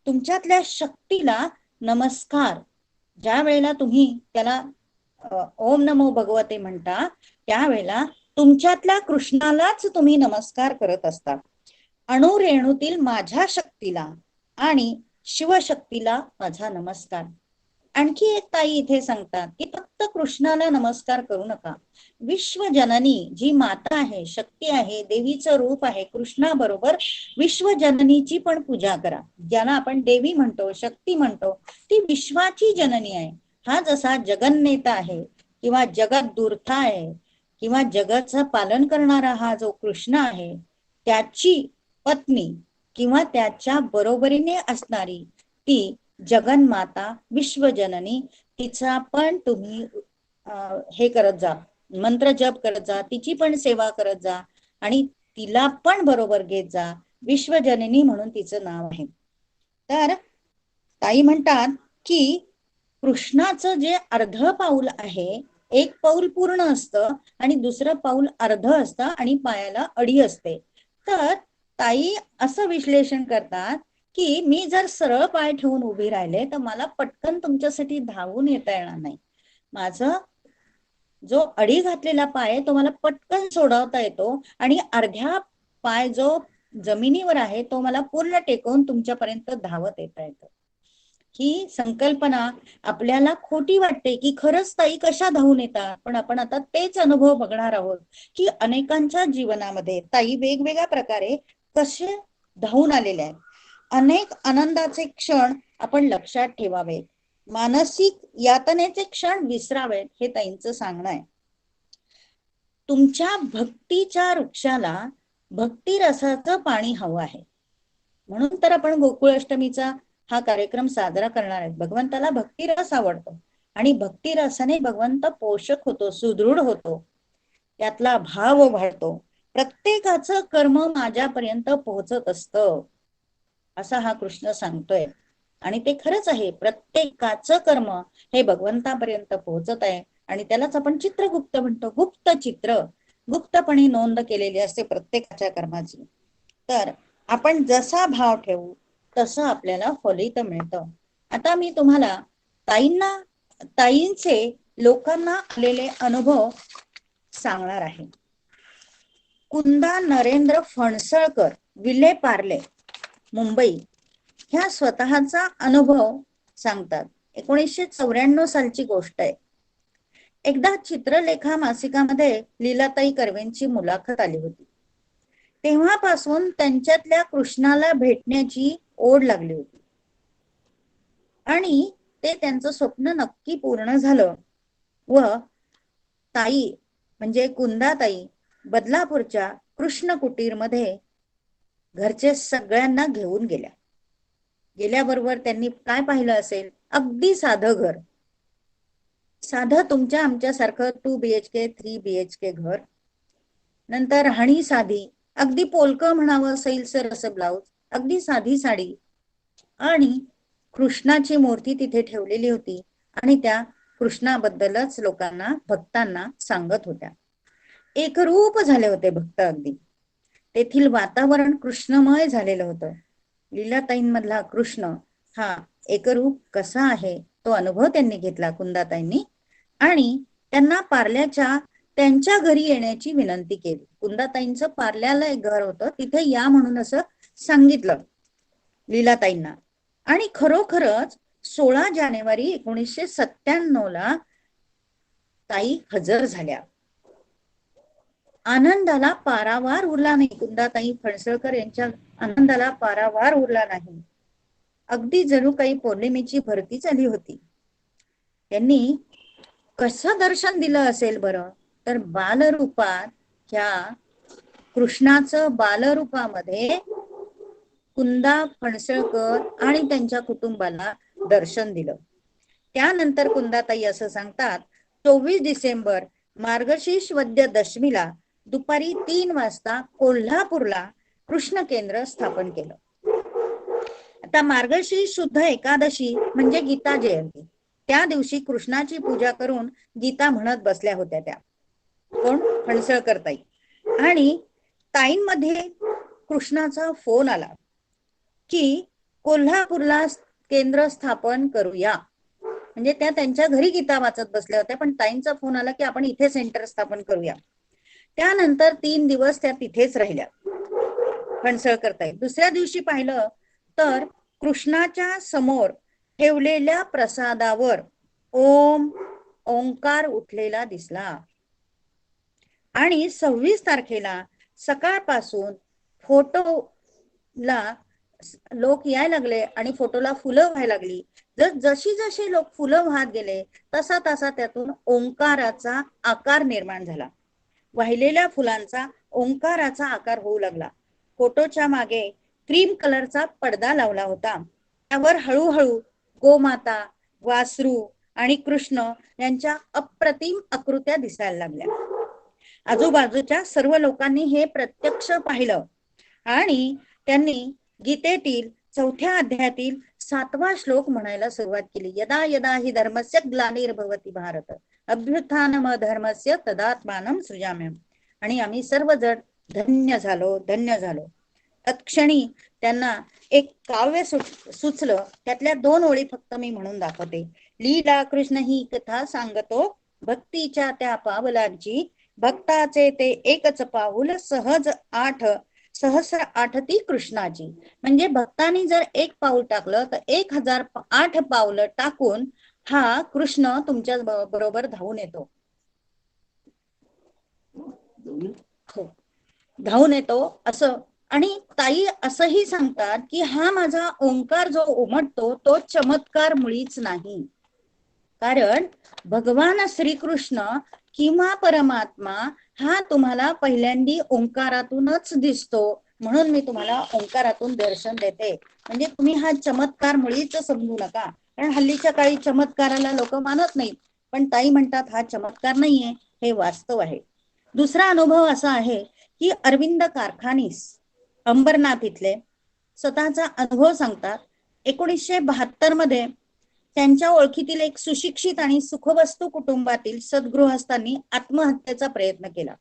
तुमच्यातल्या शक्तीला नमस्कार, ज्या वेळेला तुम्ही त्याला ओम नमो भगवते म्हणता त्यावेळेला तुमच्यातल्या कृष्णालाच तुम्ही नमस्कार करत असता. अणुरेणूतील माझ्या शक्तीला आणि शिवशक्तीला माझा नमस्कार. आणखी एक ताई इथे सांगतात की फक्त कृष्णाला नमस्कार करू नका, विश्वजननी जी माता आहे, शक्ती आहे, देवीचं रूप आहे कृष्णाबरोबर, विश्वजननीची पण पूजा करा. ज्याला आपण देवी म्हणतो, शक्ती म्हणतो, ती विश्वाची जननी आहे. हा जसा जगन्नेता आहे किंवा जगद्दूर्ता आहे किंवा जगाचं पालन करणारा हा जो कृष्ण आहे, त्याची पत्नी किंवा त्याच्या बरोबरीने असणारी ती जगन्माता विश्वजननी, तिचा पण तुम्ही हे करत जा, मंत्र जप करत जा, तिची पण सेवा करत जा आणि तिला पण बरोबर घेत जा. विश्वजननी म्हणून तिचं नाव आहे. तर ताई म्हणतात की कृष्णाचं जे अर्ध पाऊल आहे, एक पाऊल पूर्ण असतं आणि दुसरं पाऊल अर्ध असतं आणि पायाला अडी असते. तर ताई असं विश्लेषण करतात की मी जर सरळ पाय ठेवून उभी राहिले तर मला पटकन तुमच्यासाठी धावून येता येणार नाही. माझं जो अडी घातलेला पाय आहे तो मला पटकन सोडवता येतो आणि अर्ध्या पाय जो जमिनीवर आहे तो मला पूर्ण टेकवून तुमच्यापर्यंत धावत येता येतं. ही संकल्पना आपल्याला खोटी वाटते की खरंच ताई कशा धावून येतात, पण आपण आता तेच अनुभव बघणार आहोत की अनेकांच्या जीवनामध्ये ताई वेगवेगळ्या प्रकारे कसे धावून आलेले आहेत. अनेक आनंदाचे क्षण आपण लक्षात ठेवावे, मानसिक यातनेचे क्षण विसरावेत, हे ताईंचं सांगणं आहे. तुमच्या भक्तीच्या वृक्षाला भक्ती रसाचं पाणी हवं आहे, म्हणून तर आपण गोकुळ अष्टमीचा हा कार्यक्रम साजरा करणार आहेत. भगवंताला भक्ती रस आवडतो आणि भक्ती रसाने भगवंत पोषक होतो, सुदृढ होतो, त्यातला भाव वाढतो. प्रत्येकाचं कर्म माझ्यापर्यंत पोहोचत असतं असा हा कृष्ण सांगतोय आणि ते खरंच आहे. प्रत्येकाचं कर्म हे भगवंतापर्यंत पोहोचत आहे आणि त्यालाच आपण चित्रगुप्त म्हणतो. गुप्त चित्र, गुप्तपणे नोंद केलेली असते प्रत्येकाच्या कर्माची. तर आपण जसा भाव ठेवू तसं आपल्याला फलित मिळतं. आता मी तुम्हाला ताईंचे लोकांना आलेले अनुभव सांगणार आहे. कुंदा नरेंद्र फणसळकर, विले पार्ले, मुंबई, ह्या स्वतःचा अनुभव सांगतात. 1994 सालची गोष्ट आहे. एकदा चित्रलेखा मासिकामध्ये लीलाताई कर्वेंची मुलाखत आली होती. तेव्हापासून त्यांच्यातल्या कृष्णाला भेटण्याची ओढ लागली होती आणि ते त्यांचं स्वप्न नक्की पूर्ण झालं व ताई म्हणजे कुंदाताई बदलापूरच्या कृष्ण कुटीरमध्ये घरचे सगळ्यांना घेऊन गेल्याबरोबर त्यांनी काय पाहिलं असेल, अगदी साधं घर, साधं तुमच्या आमच्यासारखं 2 BHK 3 BHK घर, नंतर राहणी साधी, अगदी पोलकं म्हणावं सैलसर असं ब्लाऊज, अगदी साधी साडी आणि कृष्णाची मूर्ती तिथे ठेवलेली होती आणि त्या कृष्णाबद्दलच लोकांना, भक्तांना सांगत होत्या. एकरूप झाले होते भक्त अगदी. तेथील वातावरण कृष्णमय झालेलं होतं. लीलाताईंमधला कृष्ण हा एकरूप कसा आहे तो अनुभव त्यांनी घेतला कुंदाताईंनी आणि त्यांना पार्ल्याच्या त्यांच्या घरी येण्याची विनंती केली. कुंदाताईंचं पार्ल्याला एक घर होतं, तिथे या म्हणून असं सांगितलं लीलाताईंना आणि खरोखरच 16 जानेवारी 1997 ला ताई हजर झाल्या. आनंदाला पारावार उरला नाही. कुंदाताई फणसळकर यांच्या आनंदाला पारावार उरला नाही. अगदी जणू काही पौर्णिमेची भरती झाली होती. त्यांनी कसं दर्शन दिलं असेल बरं? तर बालरूपात, ह्या कृष्णाचं बालरूपामध्ये कुंदा फणसळकर आणि त्यांच्या कुटुंबाला दर्शन दिलं. त्यानंतर कुंदाताई असं सांगतात, 24 डिसेंबर मार्गशीर्ष वद्य दशमीला दुपारी 3 वाजता कोल्हापूरला कृष्ण केंद्र स्थापन केलं. आता मार्गशीर्ष शुद्ध एकादशी म्हणजे गीता जयंती. त्या दिवशी कृष्णाची पूजा करून गीता म्हणत बसल्या होत्या त्या. कोण? फणसळकर ताई. आणि ताईंमध्ये कृष्णाचा फोन आला की कोल्हापूरला केंद्र स्थापन करूया. म्हणजे त्या त्यांच्या घरी गीता वाचत बसल्या होत्या, पण ताईंचा फोन आला की आपण इथे सेंटर स्थापन करूया. त्यानंतर 3 दिवस त्या तिथेच राहिल्या फणसळकर ताई. दुसऱ्या दिवशी पाहिलं तर कृष्णाच्या समोर ठेवलेल्या प्रसादावर ओंकार उठलेला दिसला. आणि 26 तारखेला सकाळपासून फोटोला लोक यायला लागले आणि फोटोला फुलं व्हायला लागली. जशी जशी लोक फुलं वाहत गेले तसा तसा त्यातून ओंकाराचा आकार निर्माण झाला. वाहिलेल्या फुलांचा ओंकाराचा आकार होऊ लागला. फोटोच्या मागे क्रीम कलरचा पडदा लावला होता. त्यावर हळूहळू गोमाता, वासरू आणि कृष्ण यांच्या अप्रतिम आकृत्या दिसायला लागल्या. आजूबाजूच्या सर्व लोकांनी हे प्रत्यक्ष पाहिलं आणि त्यांनी गीतेतील 4थ्या अध्यायातील 7वा श्लोक म्हणायला सुरुवात केली. यदा यदा हि धर्मस्य ग्लानिर्भवति भारत अभ्युत्थानम धर्मस्य तदात्मानं सृजाम्यहम्. आणि आम्ही सर्वजण धन्य झालो, धन्य झालो. तत्क्षणी त्यांना एक काव्य सुचलं. त्यातल्या 2 ओळी फक्त मी म्हणून दाखवते. लीला कृष्ण ही कथा सांगतो, भक्तीच्या त्या पावलांची, भक्ताचे ते एकच पाऊल, सहस्र आठती कृष्णाची. म्हणजे भक्तांनी जर एक पाऊल टाकलं तर 1008 पावलं टाकून हा कृष्ण तुमच्या बरोबर धावून येतो. धावून येतो असं. आणि ताई असंही सांगतात की हा माझा ओंकार जो उमटतो तो चमत्कार मुळीच नाही. कारण भगवान श्रीकृष्ण किंवा परमात्मा हा तुम्हाला पहिल्यांदी ओंकारातूनच दिसतो, म्हणून मी तुम्हाला ओंकारातून दर्शन देते. म्हणजे तुम्ही हा चमत्कार मुळीच समजू नका. कारण हल्लीच्या काळी चमत्काराला लोक मानत नाहीत, पण ताई म्हणतात हा चमत्कार नाहीये, हे वास्तव आहे. दुसरा अनुभव असा आहे की अरविंद कारखानीस अंबरनाथ इथले स्वतःचा अनुभव सांगतात. 1972 मध्ये त्यांच्या ओळखीतील एक सुशिक्षित आणि सुखवस्तू कुटुंबातील सद्गृहस्थांनी आत्महत्येचा प्रयत्न केला.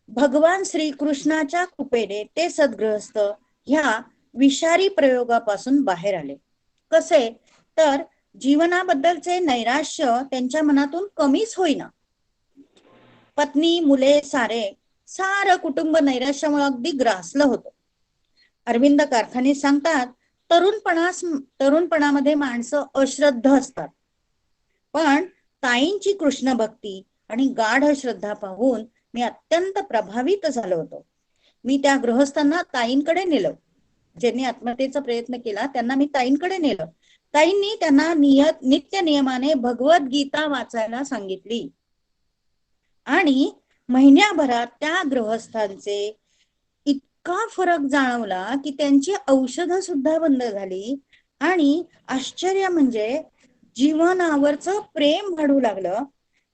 भगवान श्रीकृष्णाच्या कृपेने ते सद्गृहस्थ ह्या विषारी प्रयोगापासून बाहेर आले. कसे? तर जीवनाबद्दलचे नैराश्य त्यांच्या मनातून कमीच होईना. पत्नी, मुले, सारं कुटुंब नैराश्यामुळे अगदी ग्रासलं होतं. अरविंद कारखाने सांगतात, तरुणपणामध्ये माणसं अश्रद्ध असतात, पण ताईंची कृष्ण भक्ती आणि गाढ श्रद्धा पाहून मी अत्यंत प्रभावित झालो होतो. मी त्या गृहस्थांना ताईंकडे नेलं. ज्यांनी आत्महत्येचा प्रयत्न केला त्यांना मी ताईंकडे नेलं. ताईंनी त्यांना नित्य नियमाने भगवद्गीता वाचायला सांगितली. आणि महिन्याभरात त्या गृहस्थांचे इतका फरक जाणवला की त्यांची औषधं सुद्धा बंद झाली. आणि आश्चर्य म्हणजे जीवनावरच प्रेम वाढू लागलं.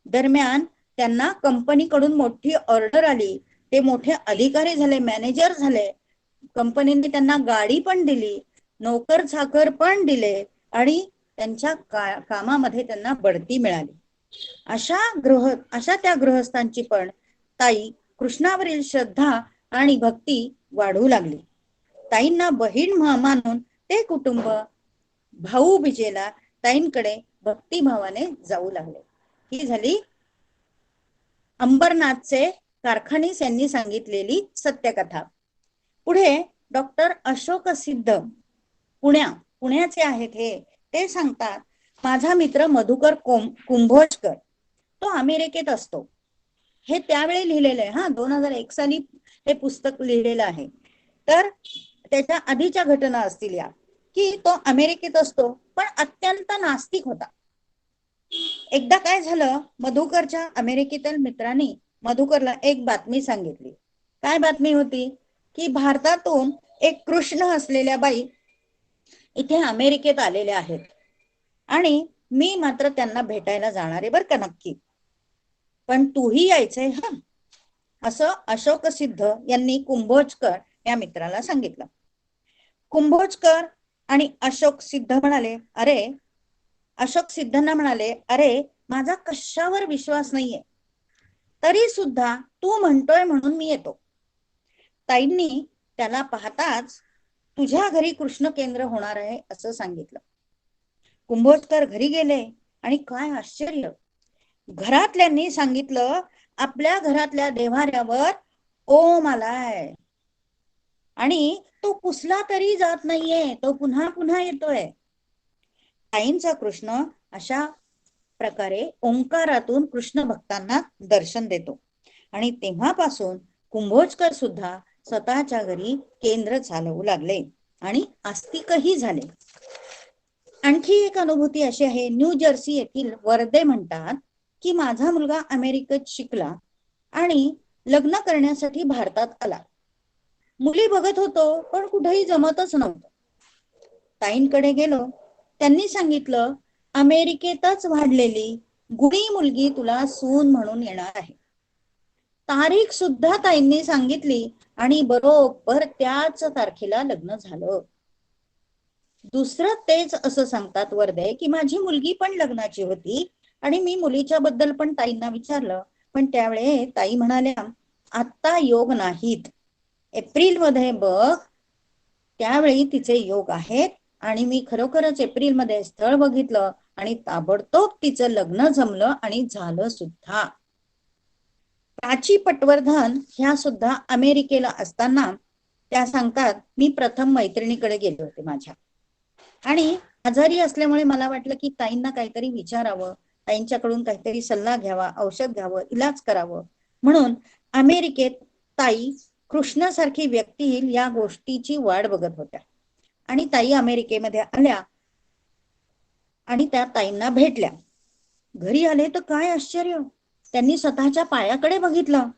दरम्यान त्यांना कंपनीकडून मोठी ऑर्डर आली. ते मोठे अधिकारी झाले, मॅनेजर झाले. कंपनीने त्यांना गाडी पण दिली, नोकर चाकर पण दिले आणि त्यांच्या कामामध्ये त्यांना बढती मिळाली. अशा त्या गृहस्थांची पण ताई कृष्णावरील श्रद्धा आणि भक्ती वाढू लागली. ताईंना बहीण मानून ते कुटुंब भाऊबीजेला ताईंकडे भक्तिभावाने जाऊ लागले. ही झाली अंबरनाथचे कारखानीस यांनी सांगितलेली सत्यकथा. पुढे डॉक्टर अशोक सिद्ध पुण्याचे आहेत ते सांगतात, माझा मित्र मधुकर कुंभोजकर तो अमेरिकेत असतो. हे त्यावेळी लिहिलेलं आहे हा, 2001 साली हे पुस्तक लिहिलेलं आहे. तर त्याच्या आधीच्या घटना असतील या, की तो अमेरिकेत असतो पण अत्यंत नास्तिक होता. एकदा काय झालं, मधुकरच्या अमेरिकेतील मित्रांनी मधुकरला एक बातमी सांगितली. काय बातमी होती की भारतातून एक कृष्ण असलेल्या बाई इथे अमेरिकेत आलेल्या आहेत आणि मी मात्र त्यांना भेटायला जाणार आहे बरं का नक्की, पण तूही यायचंय हा, असं अशोक सिद्ध यांनी कुंभोजकर या मित्राला सांगितलं. कुंभोजकर आणि अशोक सिद्ध म्हणाले, अशोक सिद्धना म्हणाले, अरे माझा कशावर विश्वास नाहीये, तरी सुद्धा तू म्हणतोय म्हणून मी येतो. ताईंनी त्याला पाहताच तुझ्या घरी कृष्ण केंद्र होणार आहे असं सांगितलं. कुंभोजकर घरी गेले आणि काय आश्चर्य, घरातल्यांनी सांगितलं आपल्या घरातल्या देव्हाऱ्यावर ओम आलाय आणि तो पुसला तरी जात नाहीये, तो पुन्हा पुन्हा येतोय. ताईंचा कृष्ण अशा प्रकारे ओंकारातून कृष्ण भक्तांना दर्शन देतो आणि तेव्हापासून कुंभोजकर सुद्धा स्वतःच्या घरी केंद्र चालवू लागले आणि आस्तिकही झाले. आणखी एक अनुभूती अशी आहे, न्यू जर्सी येथील वर्दे म्हणतात की माझा मुलगा अमेरिकेत शिकला आणि लग्न करण्यासाठी भारतात आला. मुली बघत होतो पण कुठेही जमतच नव्हतं. ताईंकडे गेलो, त्यांनी सांगितलं अमेरिकेतच वाढलेली गुणी मुलगी तुला सून म्हणून येणार आहे. तारीख सुद्धा ताईंनी सांगितली आणि बरोबर त्याच तारखेला लग्न झालं. दुसरं तेच असं सांगतात वर्दे की माझी मुलगी पण लग्नाची होती आणि मी मुलीच्या बद्दल पण ताईंना विचारलं, पण त्यावेळी ताई म्हणाल्या आता योग नाहीत, एप्रिल मध्ये बघ त्यावेळी तिचे योग आहेत. आणि मी खरोखरच एप्रिल मध्ये स्थळ बघितलं आणि ताबडतोब तिचं लग्न जमलं आणि झालं सुद्धा. प्राची पटवर्धन ह्या सुद्धा अमेरिकेला असताना त्या सांगतात मी प्रथम मैत्रिणीकडे गेले होते माझ्या, आणि आजारी असल्यामुळे मला वाटलं की ताईंना काहीतरी विचारावं, ताईंच्याकडून काहीतरी सल्ला घ्यावा, औषध घ्यावं, इलाज करावं, म्हणून अमेरिकेत ताई कृष्णासारखी व्यक्ती येईल या गोष्टीची वाट बघत होत्या. आणि ताई अमेरिकेमध्ये आल्या आणि त्या ताईंना भेटल्या. घरी आले तर काय आश्चर्य, त्यांनी स्वतःच्या पायाकडे बघितलं.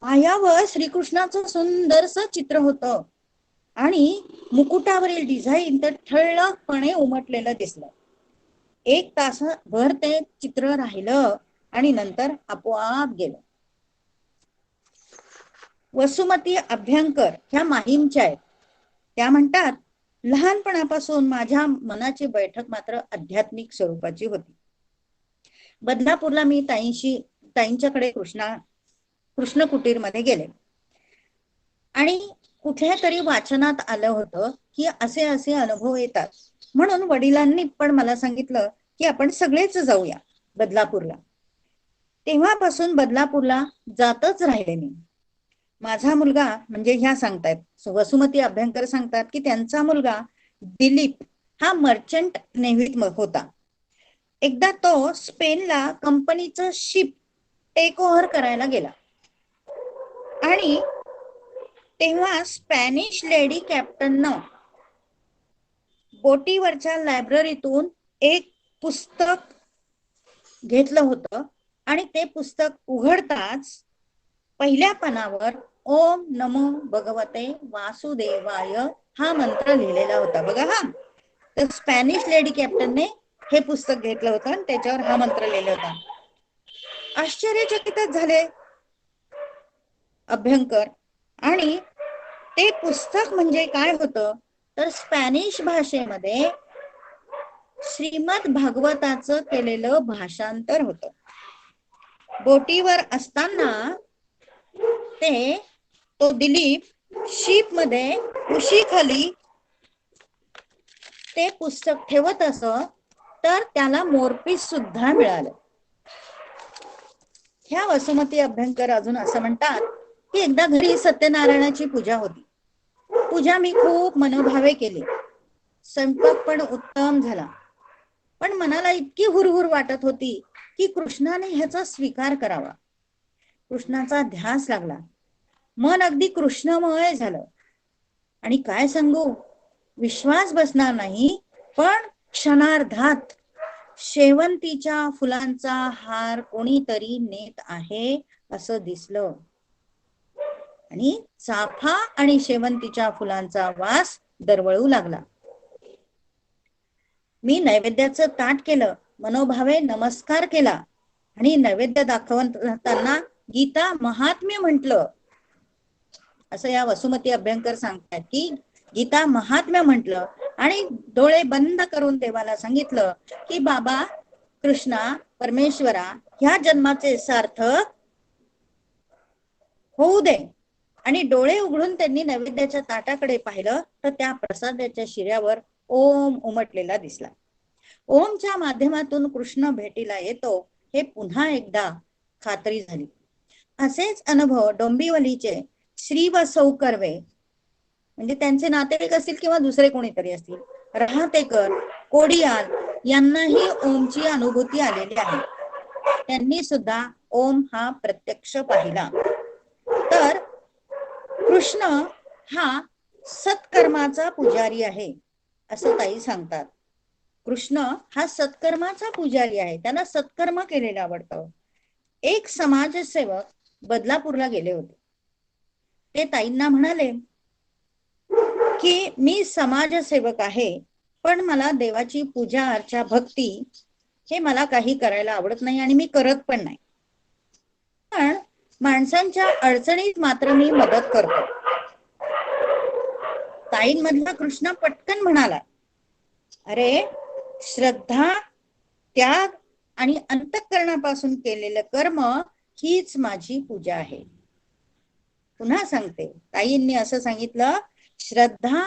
पायावर श्रीकृष्णाचं सुंदरस चित्र होतं आणि मुकुटावरील डिझाईन तर ठळकपणे उमटलेलं दिसलं. एक तासभर ते चित्र राहिलं आणि नंतर आपोआप गेलं. वसुमती अभ्यंकर ह्या माहीमच्या आहेत. त्या म्हणतात लहानपणापासून माझ्या मनाची बैठक मात्र आध्यात्मिक स्वरूपाची होती. बदलापूरला मी ताईंच्याकडे कृष्ण कुटीर मध्ये गेले आणि कुठल्या तरी वाचनात आलं होतं की असे असे अनुभव येतात, म्हणून वडिलांनी पण मला सांगितलं की आपण सगळेच जाऊया बदलापूरला. तेव्हापासून बदलापूरला जातच राहिले मी. माझा मुलगा म्हणजे ह्या सांगतायत वसुमती अभ्यंकर सांगतात की त्यांचा मुलगा दिलीप हा मर्चंट नेव्हीत होता. एकदा तो स्पेनला कंपनीचं शिप टेक ओव्हर करायला गेला आणि तेव्हा स्पॅनिश लेडी कॅप्टननं बोटीवरच्या लायब्ररीतून एक पुस्तक घेतलं होतं आणि ते पुस्तक उघडताच पहिल्या पानावर ओम नमो भगवते वासुदेवाय हा मंत्र लिहिलेला होता बघा. हा तर स्पॅनिश लेडी कॅप्टनने हे पुस्तक घेतलं होतं आणि त्याच्यावर हा मंत्र लिहिला होता. आश्चर्यचकितच झाले अभ्यंकर. आणि ते पुस्तक म्हणजे काय होतं तर स्पॅनिश भाषेमध्ये श्रीमद भागवताचं केलेलं भाषांतर होतं. बोटीवर असताना तो दिलीप शीप मध्ये उशीखाली ते पुस्तक ठेवत असं तर त्याला मोरपीस सुद्धा मिळालं. ह्या वसुमती अभ्यंकर अजून असं म्हणतात की एकदा घरी सत्यनारायणाची पूजा होती. पूजा मी खूप मनोभावे केली, स्वयंपाक पण उत्तम झाला, पण मनाला इतकी हुरहुर वाटत होती की कृष्णाने ह्याचा स्वीकार करावा. कृष्णाचा ध्यास लागला, मन अगदी कृष्णमय झालं आणि काय सांगू विश्वास बसणार नाही, पण क्षणार्धात शेवंतीच्या फुलांचा हार कोणीतरी नेत आहे असं दिसलं आणि चाफा आणि शेवंतीच्या फुलांचा वास दरवळू लागला. मी नैवेद्याचं ताट केलं, मनोभावे नमस्कार केला आणि नैवेद्य दाखवताना गीता महात्म्य म्हटलं. असं या वसुमती अभ्यंकर सांगतात की गीता महात्म्य म्हटलं आणि डोळे बंद करून देवाला सांगितलं की बाबा कृष्णा परमेश्वरा ह्या जन्माचे सार्थक होऊ दे. आणि डोळे उघडून त्यांनी नैवेद्याच्या ताटाकडे पाहिलं तर त्या प्रसादाच्या शिऱ्यावर ओम उमटलेला दिसला. ओमच्या माध्यमातून कृष्ण भेटीला येतो हे पुन्हा एकदा खात्री झाली. असेच अनुभव डोंबिवलीचे श्री बसव कर्वे म्हणजे त्यांचे नातेवाईक असतील किंवा दुसरे कोणीतरी असतील, रहातेकर, कोडियाल यांनाही ओमची अनुभूती आलेली आहे. त्यांनी सुद्धा ओम हा प्रत्यक्ष पाहिला. तर कृष्ण हा सत्कर्माचा पुजारी आहे असं ताई सांगतात. कृष्ण हा सत्कर्माचा पुजारी आहे, त्याला सत्कर्म केलेलं आवडतं. एक समाजसेवक बदलापूरला गेले होते. ते ताईंना म्हणाले की मी समाजसेवक आहे पण मला देवाची पूजा अर्चा भक्ती हे मला काही करायला आवडत नाही आणि मी करत पण नाही, पण माणसांच्या अडचणीत मात्र मी मदत करतो. ताईंमधला कृष्ण पटकन म्हणाला, अरे श्रद्धा, त्याग आणि अंतःकरणापासून केलेलं कर्म हीच माझी पूजा आहे. पुन्हा सांगते, ताईंनी असं सांगितलं, श्रद्धा,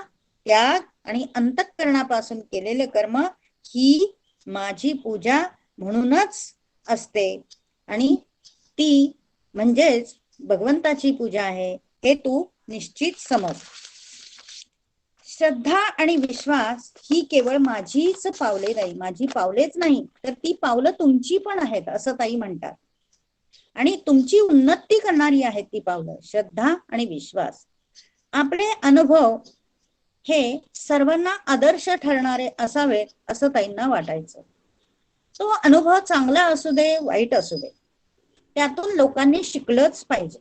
त्याग आणि अंतःकरणापासून केलेले कर्म ही माझी पूजा म्हणूनच असते आणि ती म्हणजेच भगवंताची पूजा आहे हे तू निश्चित समज. श्रद्धा आणि विश्वास ही केवळ माझीच पावले नाही, माझी पावलेच नाही तर ती पावलं तुमची पण आहेत असं ताई म्हणतात. आणि तुमची उन्नती करणारी आहेत ती पावलं, श्रद्धा आणि विश्वास. आपले अनुभव हे सर्वांना आदर्श ठरणारे असावेत असं ताईंना वाटायचं. तो अनुभव चांगला असू दे वाईट असू दे, त्यातून लोकांनी शिकलंच पाहिजे.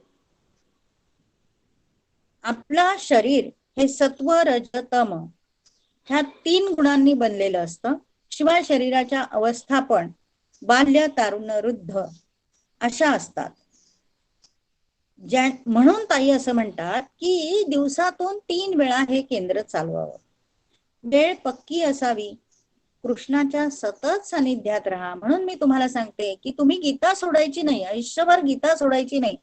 आपलं शरीर हे सत्व रज तम ह्या 3 गुणांनी बनलेलं असतं. शिवाय शरीराच्या अवस्था पण बाल्य, तारुण्य, वृद्ध अशा असतात. म्हणून ताई असं म्हणतात की दिवसातून 3 वेळा हे केंद्र चालवावं. वेळ पक्की असावी, कृष्णाच्या सतत सानिध्यात राहा. म्हणून मी तुम्हाला सांगते की तुम्ही गीता सोडायची नाही, आयुष्यभर गीता सोडायची नाही.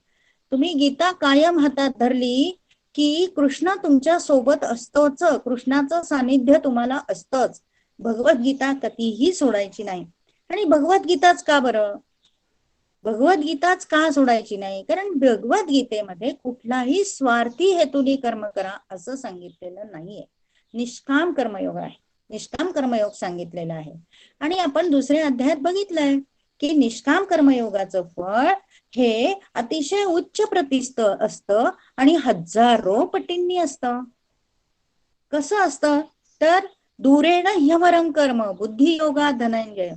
तुम्ही गीता कायम हातात धरली की कृष्ण तुमच्या सोबत असतोच, कृष्णाचं सानिध्य तुम्हाला असतंच. भगवद्गीता कधीही सोडायची नाही. आणि भगवद्गीताच का बरं, भगवद्गीताच का सोडायची नाही, कारण भगवद्गीतेमध्ये कुठलाही स्वार्थी हेतूने कर्म करा असं सांगितलेलं नाहीये. निष्काम कर्मयोग आहे, निष्काम कर्मयोग सांगितलेला आहे. आणि आपण दुसऱ्या अध्यायात बघितलंय की निष्काम कर्मयोगाचं फळ हे अतिशय उच्च प्रतिष्ठ असतं आणि हजारो पटींनी असतं. कसं असतं तर दूरेण ह्यवरं कर्म बुद्धियोगा धनंजय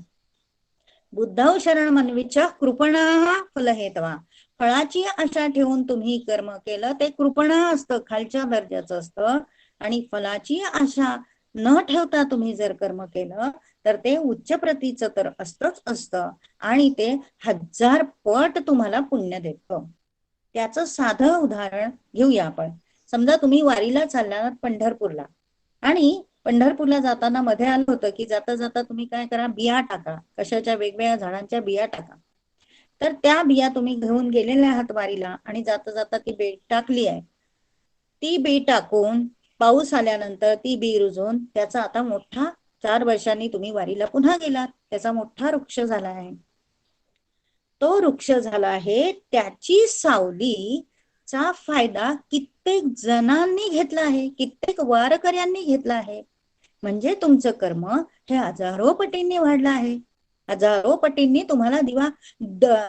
बुद्धौ शरण मनविच कृपणा फलहेतवा. फळाची आशा ठेवून तुम्ही कर्म केलं ते कृपणा असतं, खालच्या दर्जाचं असतं. आणि फलाची आशा न ठेवता तुम्ही जर कर्म केलं तर ते उच्च प्रतीचं तर असतंच असतं आणि ते 1000 पट तुम्हाला पुण्य देतं. त्याचं साधं उदाहरण घेऊया आपण. समजा तुम्ही वारीला चाललात पंढरपूरला आणि पंढरपूरला जाताना मध्ये आलं होतं की जाता जाता तुम्ही काय करा, बिया टाका, कशाच्या वेगवेगळ्या झाडांच्या बिया टाका. तर त्या बिया तुम्ही घेऊन गेलेल्या आहात वारीला आणि जाता जाता ती बी टाकली आहे. ती बी टाकून पाऊस आल्यानंतर ती बी रुजून त्याचा आता मोठा 4 वर्षांनी तुम्ही वारीला पुन्हा गेलात, त्याचा मोठा वृक्ष झाला आहे. तो वृक्ष झाला आहे, त्याची सावलीचा फायदा कित्येक जणांनी घेतला आहे, कित्येक वारकऱ्यांनी घेतला आहे. म्हणजे तुमचं कर्म हे हजारो पटींनी वाढलं आहे, हजारो पटींनी तुम्हाला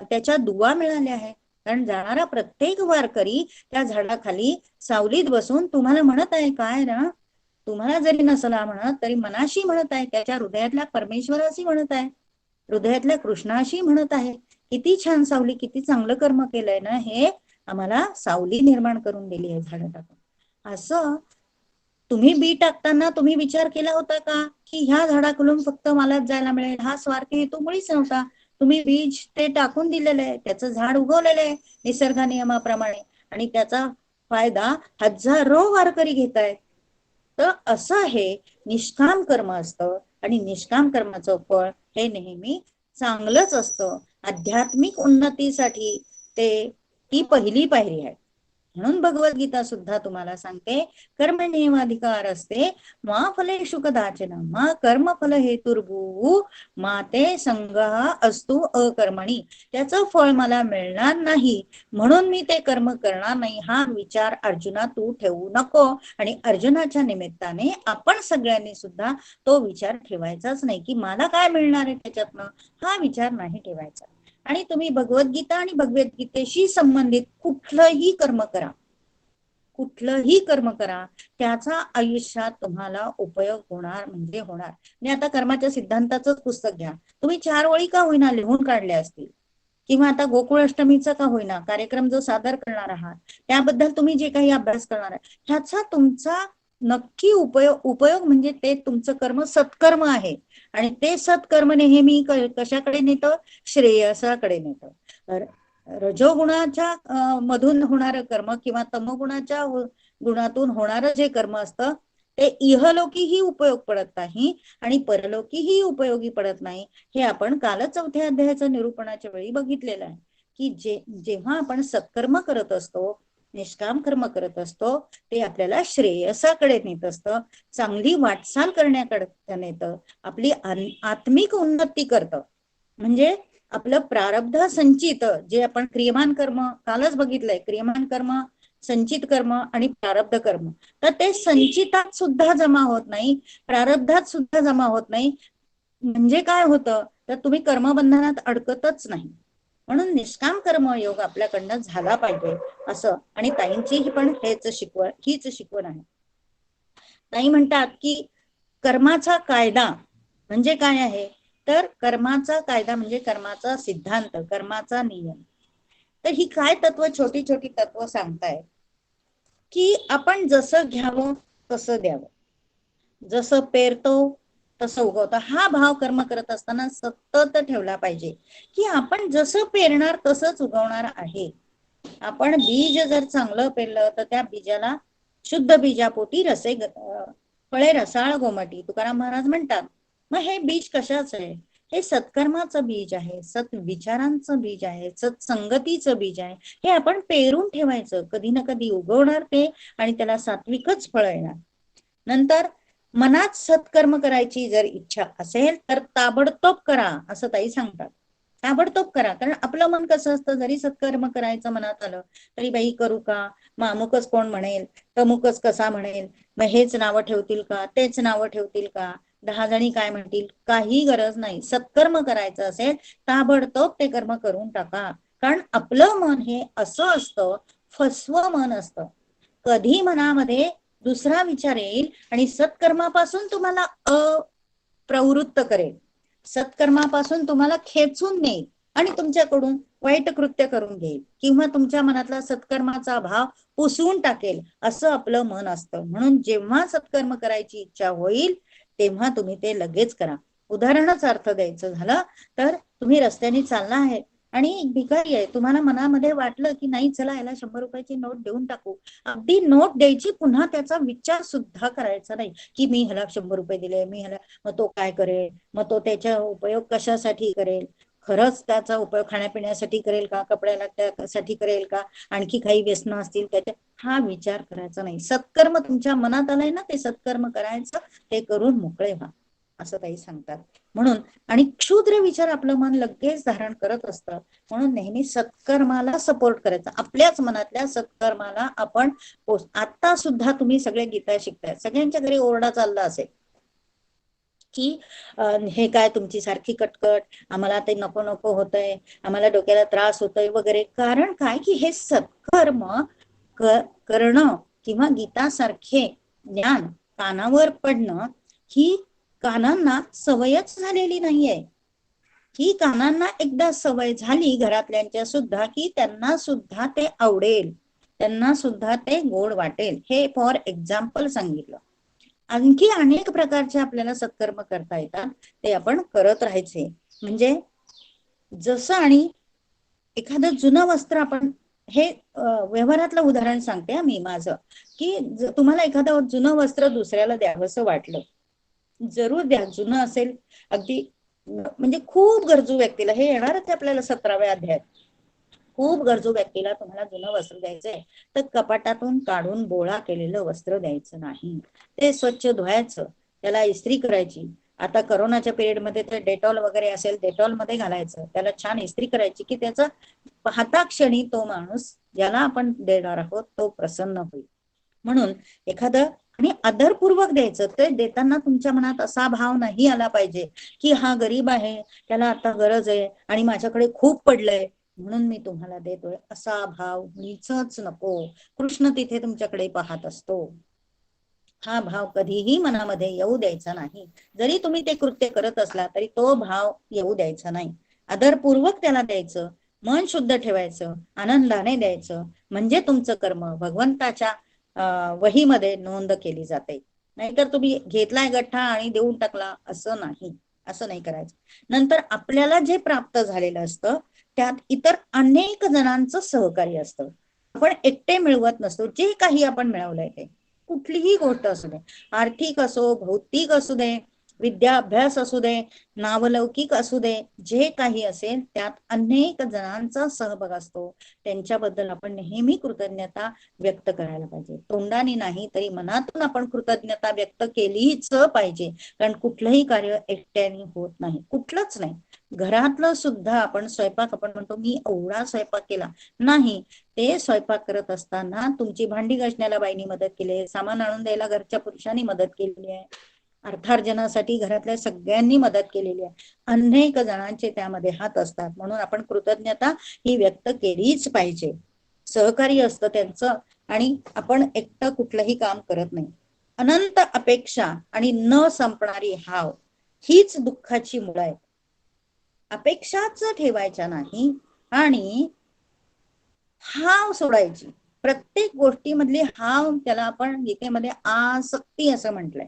त्याच्या दुवा मिळाल्या आहे. कारण जाणारा प्रत्येक वारकरी त्या झाडाखाली सावलीत बसून तुम्हाला म्हणत आहे काय ना, तुम्हाला जरी नसला म्हणत तरी मनाशी म्हणत आहे, त्याच्या हृदयातल्या परमेश्वराशी म्हणत आहे हृदयातल्या कृष्णाशी म्हणत आहे, किती छान सावली, किती चांगलं कर्म केलंय ना, हे आम्हाला सावली निर्माण करून दिली आहे झाडं टाकून. असं तुम्ही बी टाकताना तुम्ही विचार केला होता का की ह्या झाडाकडून फक्त मलाच जायला मिळेल, हा स्वार्थी हेतू मुळीच नव्हता. तुम्ही बीज ते टाकून दिलेलं आहे, त्याचं झाड उगवलेलं आहे निसर्ग नियमाप्रमाणे, आणि त्याचा फायदा हजारो वारकरी घेत आहेत. तर असं हे निष्काम कर्म असतं, आणि निष्काम कर्माचं फळ हे नेहमी चांगलंच असतं. आध्यात्मिक उन्नतीसाठी ती पहिली पायरी आहे. म्हणून भगवद्गीता सुद्धा तुम्हाला सांगते, कर्मण्येवाधिकार असते मा फलेषु कदाचन मा कर्मफल हेतुर्भूः मा ते संगः अस्तु अकर्मणी. त्याचं फळ मला मिळणार नाही म्हणून मी ते कर्म करणार नाही, हा विचार अर्जुना तू ठेवू नको. आणि अर्जुनाच्या निमित्ताने आपण सगळ्यांनी सुद्धा तो विचार ठेवायचाच नाही की मला काय मिळणार आहे त्याच्यातनं, हा विचार नाही ठेवायचा. आणि तुम्ही भगवद्गीता आणि भगवद्गीतेशी संबंधित कुठलंही कर्म करा, कुठलंही कर्म करा, त्याचा आयुष्यात तुम्हाला उपयोग होणार म्हणजे होणार. आणि आता कर्माच्या सिद्धांताचंच पुस्तक घ्या, तुम्ही 4 ओळी का होईना लिहून काढल्या असतील, किंवा आता गोकुळ अष्टमीचा का होईना कार्यक्रम जो सादर करणार आहात त्याबद्दल तुम्ही जे काही अभ्यास करणार आहे, ह्याचा तुमचा नक्की उपयोग म्हणजे ते तुमचं कर्म सत्कर्म आहे. आणि ते सत्कर्म नेहमी कशाकडे नेतं, श्रेयसाकडे नेतं. रजोगुणाच्या मधून होणारं कर्म किंवा तमोगुणाच्या गुणातून होणारं जे कर्म असतं ते इहलोकीही उपयोग पडत नाही आणि परलोकीही उपयोगी पडत नाही. हे आपण कालच 4थ्या अध्यायाचं निरूपणाच्या वेळी बघितलेलं आहे की जेव्हा आपण सत्कर्म करत असतो, निष्काम कर्म करत असतो, ते आपल्याला श्रेयसाकडे नेत असतं, चांगली वाटचाल करण्याकडे नेतं, आपली आत्मिक उन्नती करतं. म्हणजे आपलं प्रारब्ध संचित जे आपण क्रियमान कर्म कालच बघितलंय, क्रियमान कर्म, संचित कर्म आणि प्रारब्ध कर्म, तर ते संचितात सुद्धा जमा होत नाही, प्रारब्धात सुद्धा जमा होत नाही. म्हणजे काय होतं, तर तुम्ही कर्मबंधनात अडकतच नाही. म्हणून निष्काम कर्मयोग आपल्याकडनं झाला पाहिजे असं. आणि ताईंची पण हीच शिकवण आहे. ताई म्हणतात की कर्माचा कायदा म्हणजे काय आहे, तर कर्माचा कायदा म्हणजे कर्माचा सिद्धांत, कर्माचा नियम. तर ही काय तत्व, छोटी छोटी तत्व सांगताय की आपण जसं घ्यावं तसं द्यावं, जसं पेरतो तसं उगवतं, हा भाव कर्म करत असताना सतत ठेवला पाहिजे की आपण जसं पेरणार तसंच उगवणार आहे. आपण बीज जर चांगलं पेरलं तर त्या बीजाला शुद्ध बीजापोटी फळे रसाळ गोमटी, तुकाराम महाराज म्हणतात. मग हे बीज कशाच आहे, हे सत्कर्माचं बीज आहे, सत विचारांचं बीज आहे, सत्संगतीचं बीज आहे. हे आपण पेरून ठेवायचं, कधी ना कधी उगवणार ते आणि त्याला सात्विकच फळ येणार. नंतर मनात सत्कर्म करायची जर इच्छा असेल तर ताबडतोब करा असं ताई सांगतात. ताबडतोब करा, कारण आपलं मन कसं असतं, जरी सत्कर्म करायचं मनात आलं तरी बाई करू का, मग अमुकच कोण म्हणेल, तमुकच कसा म्हणेल, मग हेच नावं ठेवतील का, तेच नावं ठेवतील का, 10 जणी काय म्हणतील, काही गरज नाही. सत्कर्म करायचं असेल ताबडतोब ते कर्म करून टाका. कारण आपलं मन हे असं असतं, फसवं मन असतं. कधी मनामध्ये दुसरा विचार येईल आणि सत्कर्मापासून तुम्हाला अप्रवृत्त करेल, सत्कर्मापासून तुम्हाला खेचून नेईल आणि तुमच्याकडून वाईट कृत्य करून घेईल, किंवा तुमच्या मनातला सत्कर्माचा भाव पुसून टाकेल, असं आपलं मन असतं. म्हणून जेव्हा सत्कर्म करायची इच्छा होईल तेव्हा तुम्ही ते लगेच करा. उदाहरणच अर्थ द्यायचं झालं तर तुम्ही रस्त्याने चालला आहे आणि एक भिकारी आहे, तुम्हाला मनामध्ये वाटलं की नाही चला याला 100 रुपयाची नोट देऊन टाकू, अगदी नोट द्यायची, पुन्हा त्याचा विचार सुद्धा करायचा नाही की मी ह्याला 100 रुपये दिले, मी ह्याला, मग तो काय करेल, मग तो त्याचा उपयोग कशासाठी करेल, खरंच त्याचा उपयोग खाण्यापिण्यासाठी करेल का, कपड्याला त्यासाठी करेल का, आणखी काही व्यसनं असतील त्याच्या, हा विचार करायचा नाही. सत्कर्म तुमच्या मनात आलंय ना, ते सत्कर्म करायचं, ते करून मोकळे व्हा असं काही सांगतात. म्हणून आणि क्षुद्र विचार आपलं मन लगेच धारण करत असतं, म्हणून नेहमी सत्कर्माला सपोर्ट करायचा, आपल्याच मनातल्या सत्कर्माला आपण आता सुद्धा तुम्ही सगळे गीता शिकताय, सगळ्यांच्या घरी ओरडा चालला असेल की हे काय तुमची सारखी कटकट, आम्हाला ते नको नको होतंय, आम्हाला डोक्याला त्रास होतोय वगैरे. कारण काय की हे सत्कर्म करणं किंवा गीता सारखे ज्ञान कानावर पडणं ही कानांना सवयच झालेली नाहीये. की कानांना एकदा सवय झाली घरातल्यांच्या सुद्धा की त्यांना सुद्धा ते आवडेल, त्यांना सुद्धा ते गोड वाटेल. हे फॉर एक्झाम्पल सांगितलं. आणखी अनेक प्रकारचे आपल्याला सत्कर्म करता येतात, ते आपण करत राहायचे. म्हणजे जसं, आणि एखादं जुनं वस्त्र आपण, हे व्यवहारातलं उदाहरण सांगते मी माझं, की तुम्हाला एखादं जुनं वस्त्र दुसऱ्याला द्यावंसं वाटलं, जरूर द्या. जुनं असेल अगदी, म्हणजे खूप गरजू व्यक्तीला, हे येणारच आपल्याला 17व्या अध्यायात, खूप गरजू व्यक्तीला तुम्हाला जुनं वस्त्र द्यायचंय तर कपाटातून काढून बोळा केलेलं वस्त्र द्यायचं नाही. ते स्वच्छ धुवायचं, त्याला इस्त्री करायची. आता करोनाच्या पिरियड मध्ये तर डेटॉल वगैरे असेल, डेटॉल मध्ये घालायचं, त्याला छान इस्त्री करायची, की त्याचं पाहता क्षणी तो माणूस ज्याला आपण देणार आहोत तो प्रसन्न होईल. म्हणून एखादं, आणि आदरपूर्वक द्यायचं. ते देताना तुमच्या मनात असा भाव नाही आला पाहिजे की हा गरीब आहे, त्याला आता गरज आहे आणि माझ्याकडे खूप पडलंय म्हणून मी तुम्हाला देतोय, असा भाव नीचच नको. कृष्ण तिथे तुमच्याकडे पाहत असतो. हा भाव कधीही मनामध्ये येऊ द्यायचा नाही. जरी तुम्ही ते कृत्य करत असला तरी तो भाव येऊ द्यायचा नाही. आदरपूर्वक त्याला द्यायचं, मन शुद्ध ठेवायचं, आनंदाने द्यायचं, म्हणजे तुमचं कर्म भगवंताच्या वहीमध्ये नोंद केली जाते. नाहीतर तुम्ही घेतलाय गठ्ठा आणि देऊन टाकला, असं नाही, असं नाही करायचं. नंतर आपल्याला जे प्राप्त झालेलं असतं त्यात इतर अनेक जणांचं सहकार्य असतं. आपण एकटे मिळवत नसतो. जे काही आपण मिळवलंय ते, कुठलीही गोष्ट असू दे, आर्थिक असो, भौतिक असू दे, विद्या अभ्यास असू दे, नावलौकिक असू दे, जे काही असेल त्यात अनेक जणांचा सहभाग असतो. त्यांच्याबद्दल आपण नेहमी कृतज्ञता व्यक्त करायला पाहिजे. तोंडाने नाही तरी मनातून आपण कृतज्ञता व्यक्त केलीच पाहिजे. कारण कुठलंही कार्य एकट्याने होत नाही, कुठलंच नाही. घरातलं सुद्धा आपण स्वयंपाक, आपण म्हणतो मी एवढा स्वयंपाक केला, नाही. ते स्वयंपाक करत असताना तुमची भांडी घासण्याला बाईनी मदत केली आहे, सामान आणून द्यायला घरच्या पुरुषांनी मदत केलेली आहे, अर्थार्जनासाठी घरातल्या सगळ्यांनी मदत केलेली आहे. अनेक जणांचे त्यामध्ये हात असतात. म्हणून आपण कृतज्ञता ही व्यक्त केलीच पाहिजे. सहकार्य असतं त्यांचं, आणि आपण एकटं कुठलंही काम करत नाही. अनंत अपेक्षा आणि न संपणारी हाव हीच दुःखाची मुळं आहे. अपेक्षाच ठेवायच्या नाही आणि हाव सोडायची. प्रत्येक गोष्टीमधली हाव, त्याला आपण गीतेमध्ये आसक्ती असं म्हटलंय,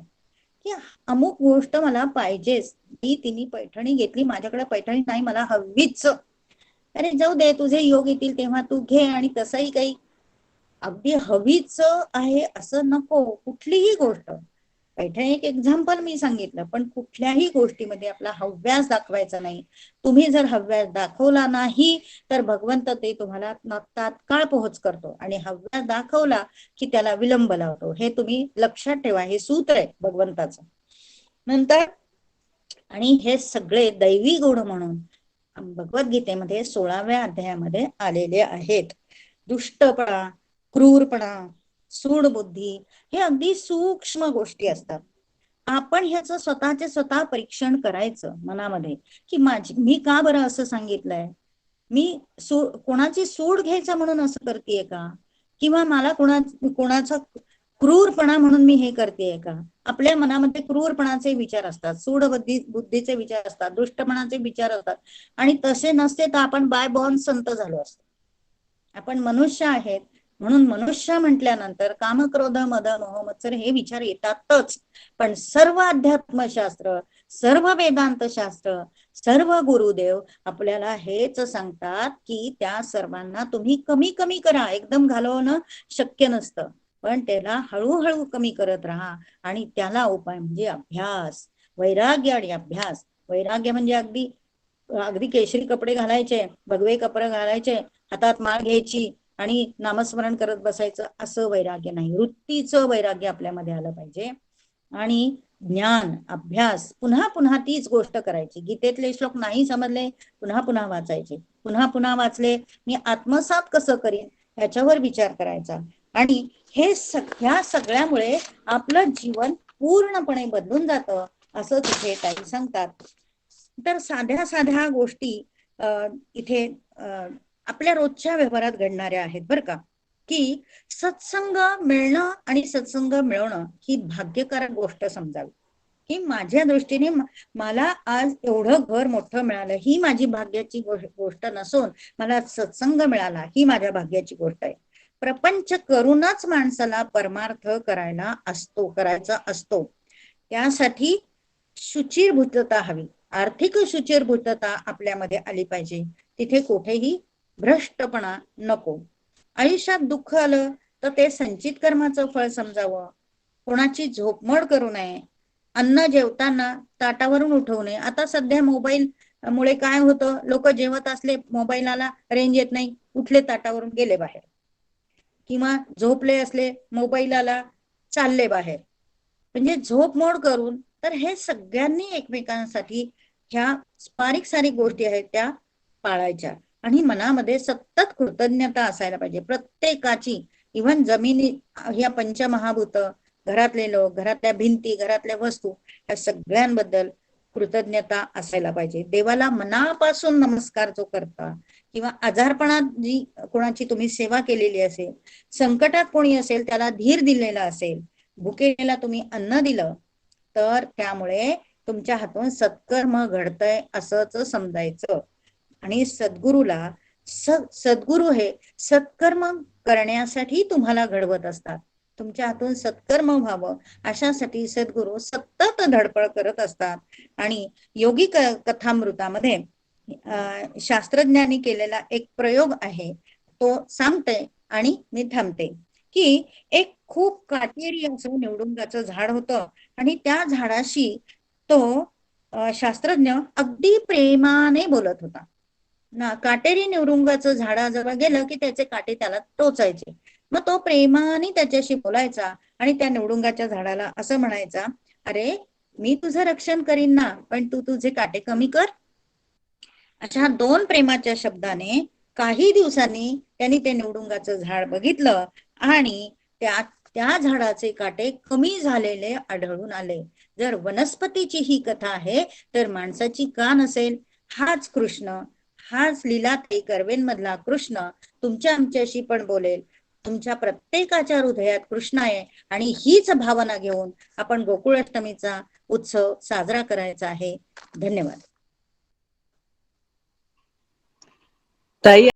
की अमुक गोष्ट मला पाहिजेच. ती तिने पैठणी घेतली, माझ्याकडे पैठणी नाही, मला हवीच. अरे जाऊ दे, तुझे योग येतील तेव्हा तू घे. आणि तसंही काही अगदी हवीच आहे असं नको. कुठलीही गोष्ट, पैठणी एक एक्झाम्पल मी सांगितलं, पण कुठल्याही गोष्टीमध्ये आपला हव्यास दाखवायचा नाही. तुम्ही जर हव्यास दाखवला नाही तर भगवंत ते तुम्हाला तात्काळ पोहोच करतो, आणि हव्यास दाखवला की त्याला विलंब लावतो. हे तुम्ही लक्षात ठेवा, हे सूत्र आहे भगवंताचं. नंतर, आणि हे सगळे दैवी गुण म्हणून भगवद्गीतेमध्ये 16व्या अध्यायामध्ये आलेले आहेत. दुष्टपणा, क्रूरपणा, सूडबुद्धी, हे अगदी सूक्ष्म गोष्टी असतात. आपण ह्याचं स्वतःचे स्वतः परीक्षण करायचं मनामध्ये, की मी का बरं असं सांगितलंय. मी कोणाची सूड घ्यायचा म्हणून असं करतेय का, किंवा मला कोणाचा क्रूरपणा म्हणून मी हे करतेय का. आपल्या मनामध्ये क्रूरपणाचे विचार असतात, बुद्धीचे विचार असतात, दुष्टपणाचे विचार असतात, आणि तसे नसते तर आपण बाय बॉर्न संत झालो असतो. आपण मनुष्य आहेत म्हणून मनुष्य म्हटल्यानंतर काम, क्रोध, मद, मोह, मत्सर हे विचार येतातच. पण सर्व अध्यात्मशास्त्र, सर्व वेदांत शास्त्र, सर्व गुरुदेव आपल्याला हेच सांगतात की त्या सर्वांना तुम्ही कमी कमी करा. एकदम घालवणं शक्य नसतं, पण त्याला हळूहळू कमी करत राहा. आणि त्याला उपाय म्हणजे अभ्यास, वैराग्य आणि अभ्यास. वैराग्य म्हणजे अगदी अगदी केशरी कपडे घालायचे, भगवे कपडे घालायचे, हातात माळ घ्यायची आणि नामस्मरण करत बसायचं, असं वैराग्य नाही. वृत्तीचं वैराग्य आपल्यामध्ये आलं पाहिजे. आणि ज्ञान, अभ्यास, पुन्हा पुन्हा तीच गोष्ट करायची. गीतेतले श्लोक नाही समजले, पुन्हा पुन्हा वाचायचे, पुन्हा पुन्हा वाचले, मी आत्मसात कसं करीन ह्याच्यावर विचार करायचा. आणि ह्या सगळ्यामुळे आपलं जीवन पूर्णपणे बदलून जातं, असं तिथे ताई सांगतात. तर साध्या साध्या गोष्टी इथे आपल्या रोजच्या व्यवहारात घडणाऱ्या आहेत बरं का. की सत्संग मिळणं आणि सत्संग मिळवणं ही भाग्यकारक गोष्ट समजावी. की माझ्या दृष्टीने मला आज एवढं घर मोठं मिळालं ही माझी भाग्याची गोष्ट नसून मला सत्संग मिळाला ही माझ्या भाग्याची गोष्ट आहे. प्रपंच करूनच माणसाला परमार्थ करायचा असतो. त्यासाठी शुचिरभूतता हवी, आर्थिक शुचिरभूतता आपल्यामध्ये आली पाहिजे. तिथे कुठेही भ्रष्टपणा नको. आयुष्यात दुःख आलं तर ते संचित कर्माचं फळ समजावं. कोणाची झोपमोड करू नये. अन्न जेवताना ताटावरून उठवू नये. आता सध्या मोबाईल मुळे काय होतं, लोक जेवत असले, मोबाईलला रेंज येत नाही, उठले ताटावरून गेले बाहेर, किंवा झोपले असले मोबाईलला चालले बाहेर. म्हणजे झोप मोड करून. तर हे सगळ्यांनी एकमेकांसाठी ह्या बारीक सारीक गोष्टी आहेत त्या पाळायच्या. आणि मनामध्ये सतत कृतज्ञता असायला पाहिजे प्रत्येकाची. इव्हन जमिनी, ह्या पंचमहाभूत, घरातले लोक, घरातल्या भिंती, घरातल्या वस्तू, या सगळ्यांबद्दल कृतज्ञता असायला पाहिजे. देवाला मनापासून नमस्कार जो करता, किंवा आजारपणात जी कोणाची तुम्ही सेवा केलेली असेल, संकटात कोणी असेल त्याला धीर दिलेला असेल, भुकेला तुम्ही अन्न दिलं, तर त्यामुळे तुमच्या हातून सत्कर्म घडतंय असंच समजायचं. आणि सद्गुरूला सद्गुरू हे सत्कर्म करण्यासाठी तुम्हाला घडवत असतात. तुमच्या हातून सत्कर्म व्हावं अशासाठी सद्गुरू सतत धडपड करत असतात. आणि योगी कथामृतामध्ये शास्त्रज्ञांनी केलेला एक प्रयोग आहे तो सांगते आणि मी थांबते. की एक खूप काटेरी असं निवडुंगाचं झाड होतं, आणि त्या झाडाशी तो शास्त्रज्ञ अगदी प्रेमाने बोलत होता ना. काटेरी निवडुंगाचं झाडाजवळ गेलं की त्याचे काटे त्याला टोचायचे. मग तो प्रेमाने त्याच्याशी बोलायचा आणि त्या निवडुंगाच्या झाडाला असं म्हणायचा, अरे मी तुझं रक्षण करीन ना, पण तू तुझे काटे कमी कर. अशा दोन प्रेमाच्या शब्दाने काही दिवसांनी त्यांनी ते निवडुंगाचं झाड बघितलं आणि त्या झाडाचे काटे कमी झालेले आढळून आले. जर वनस्पतीची ही कथा आहे तर माणसाची का नसेल? हाच कृष्ण, हाच लीलाताई कर्वेन मधला कृष्ण तुमच्या आमच्याशी पण बोलेल. तुमच्या प्रत्येकाच्या हृदयात कृष्ण आहे आणि हीच भावना घेऊन आपण गोकुळाष्टमीचा उत्सव साजरा करायचा आहे. धन्यवाद. ताई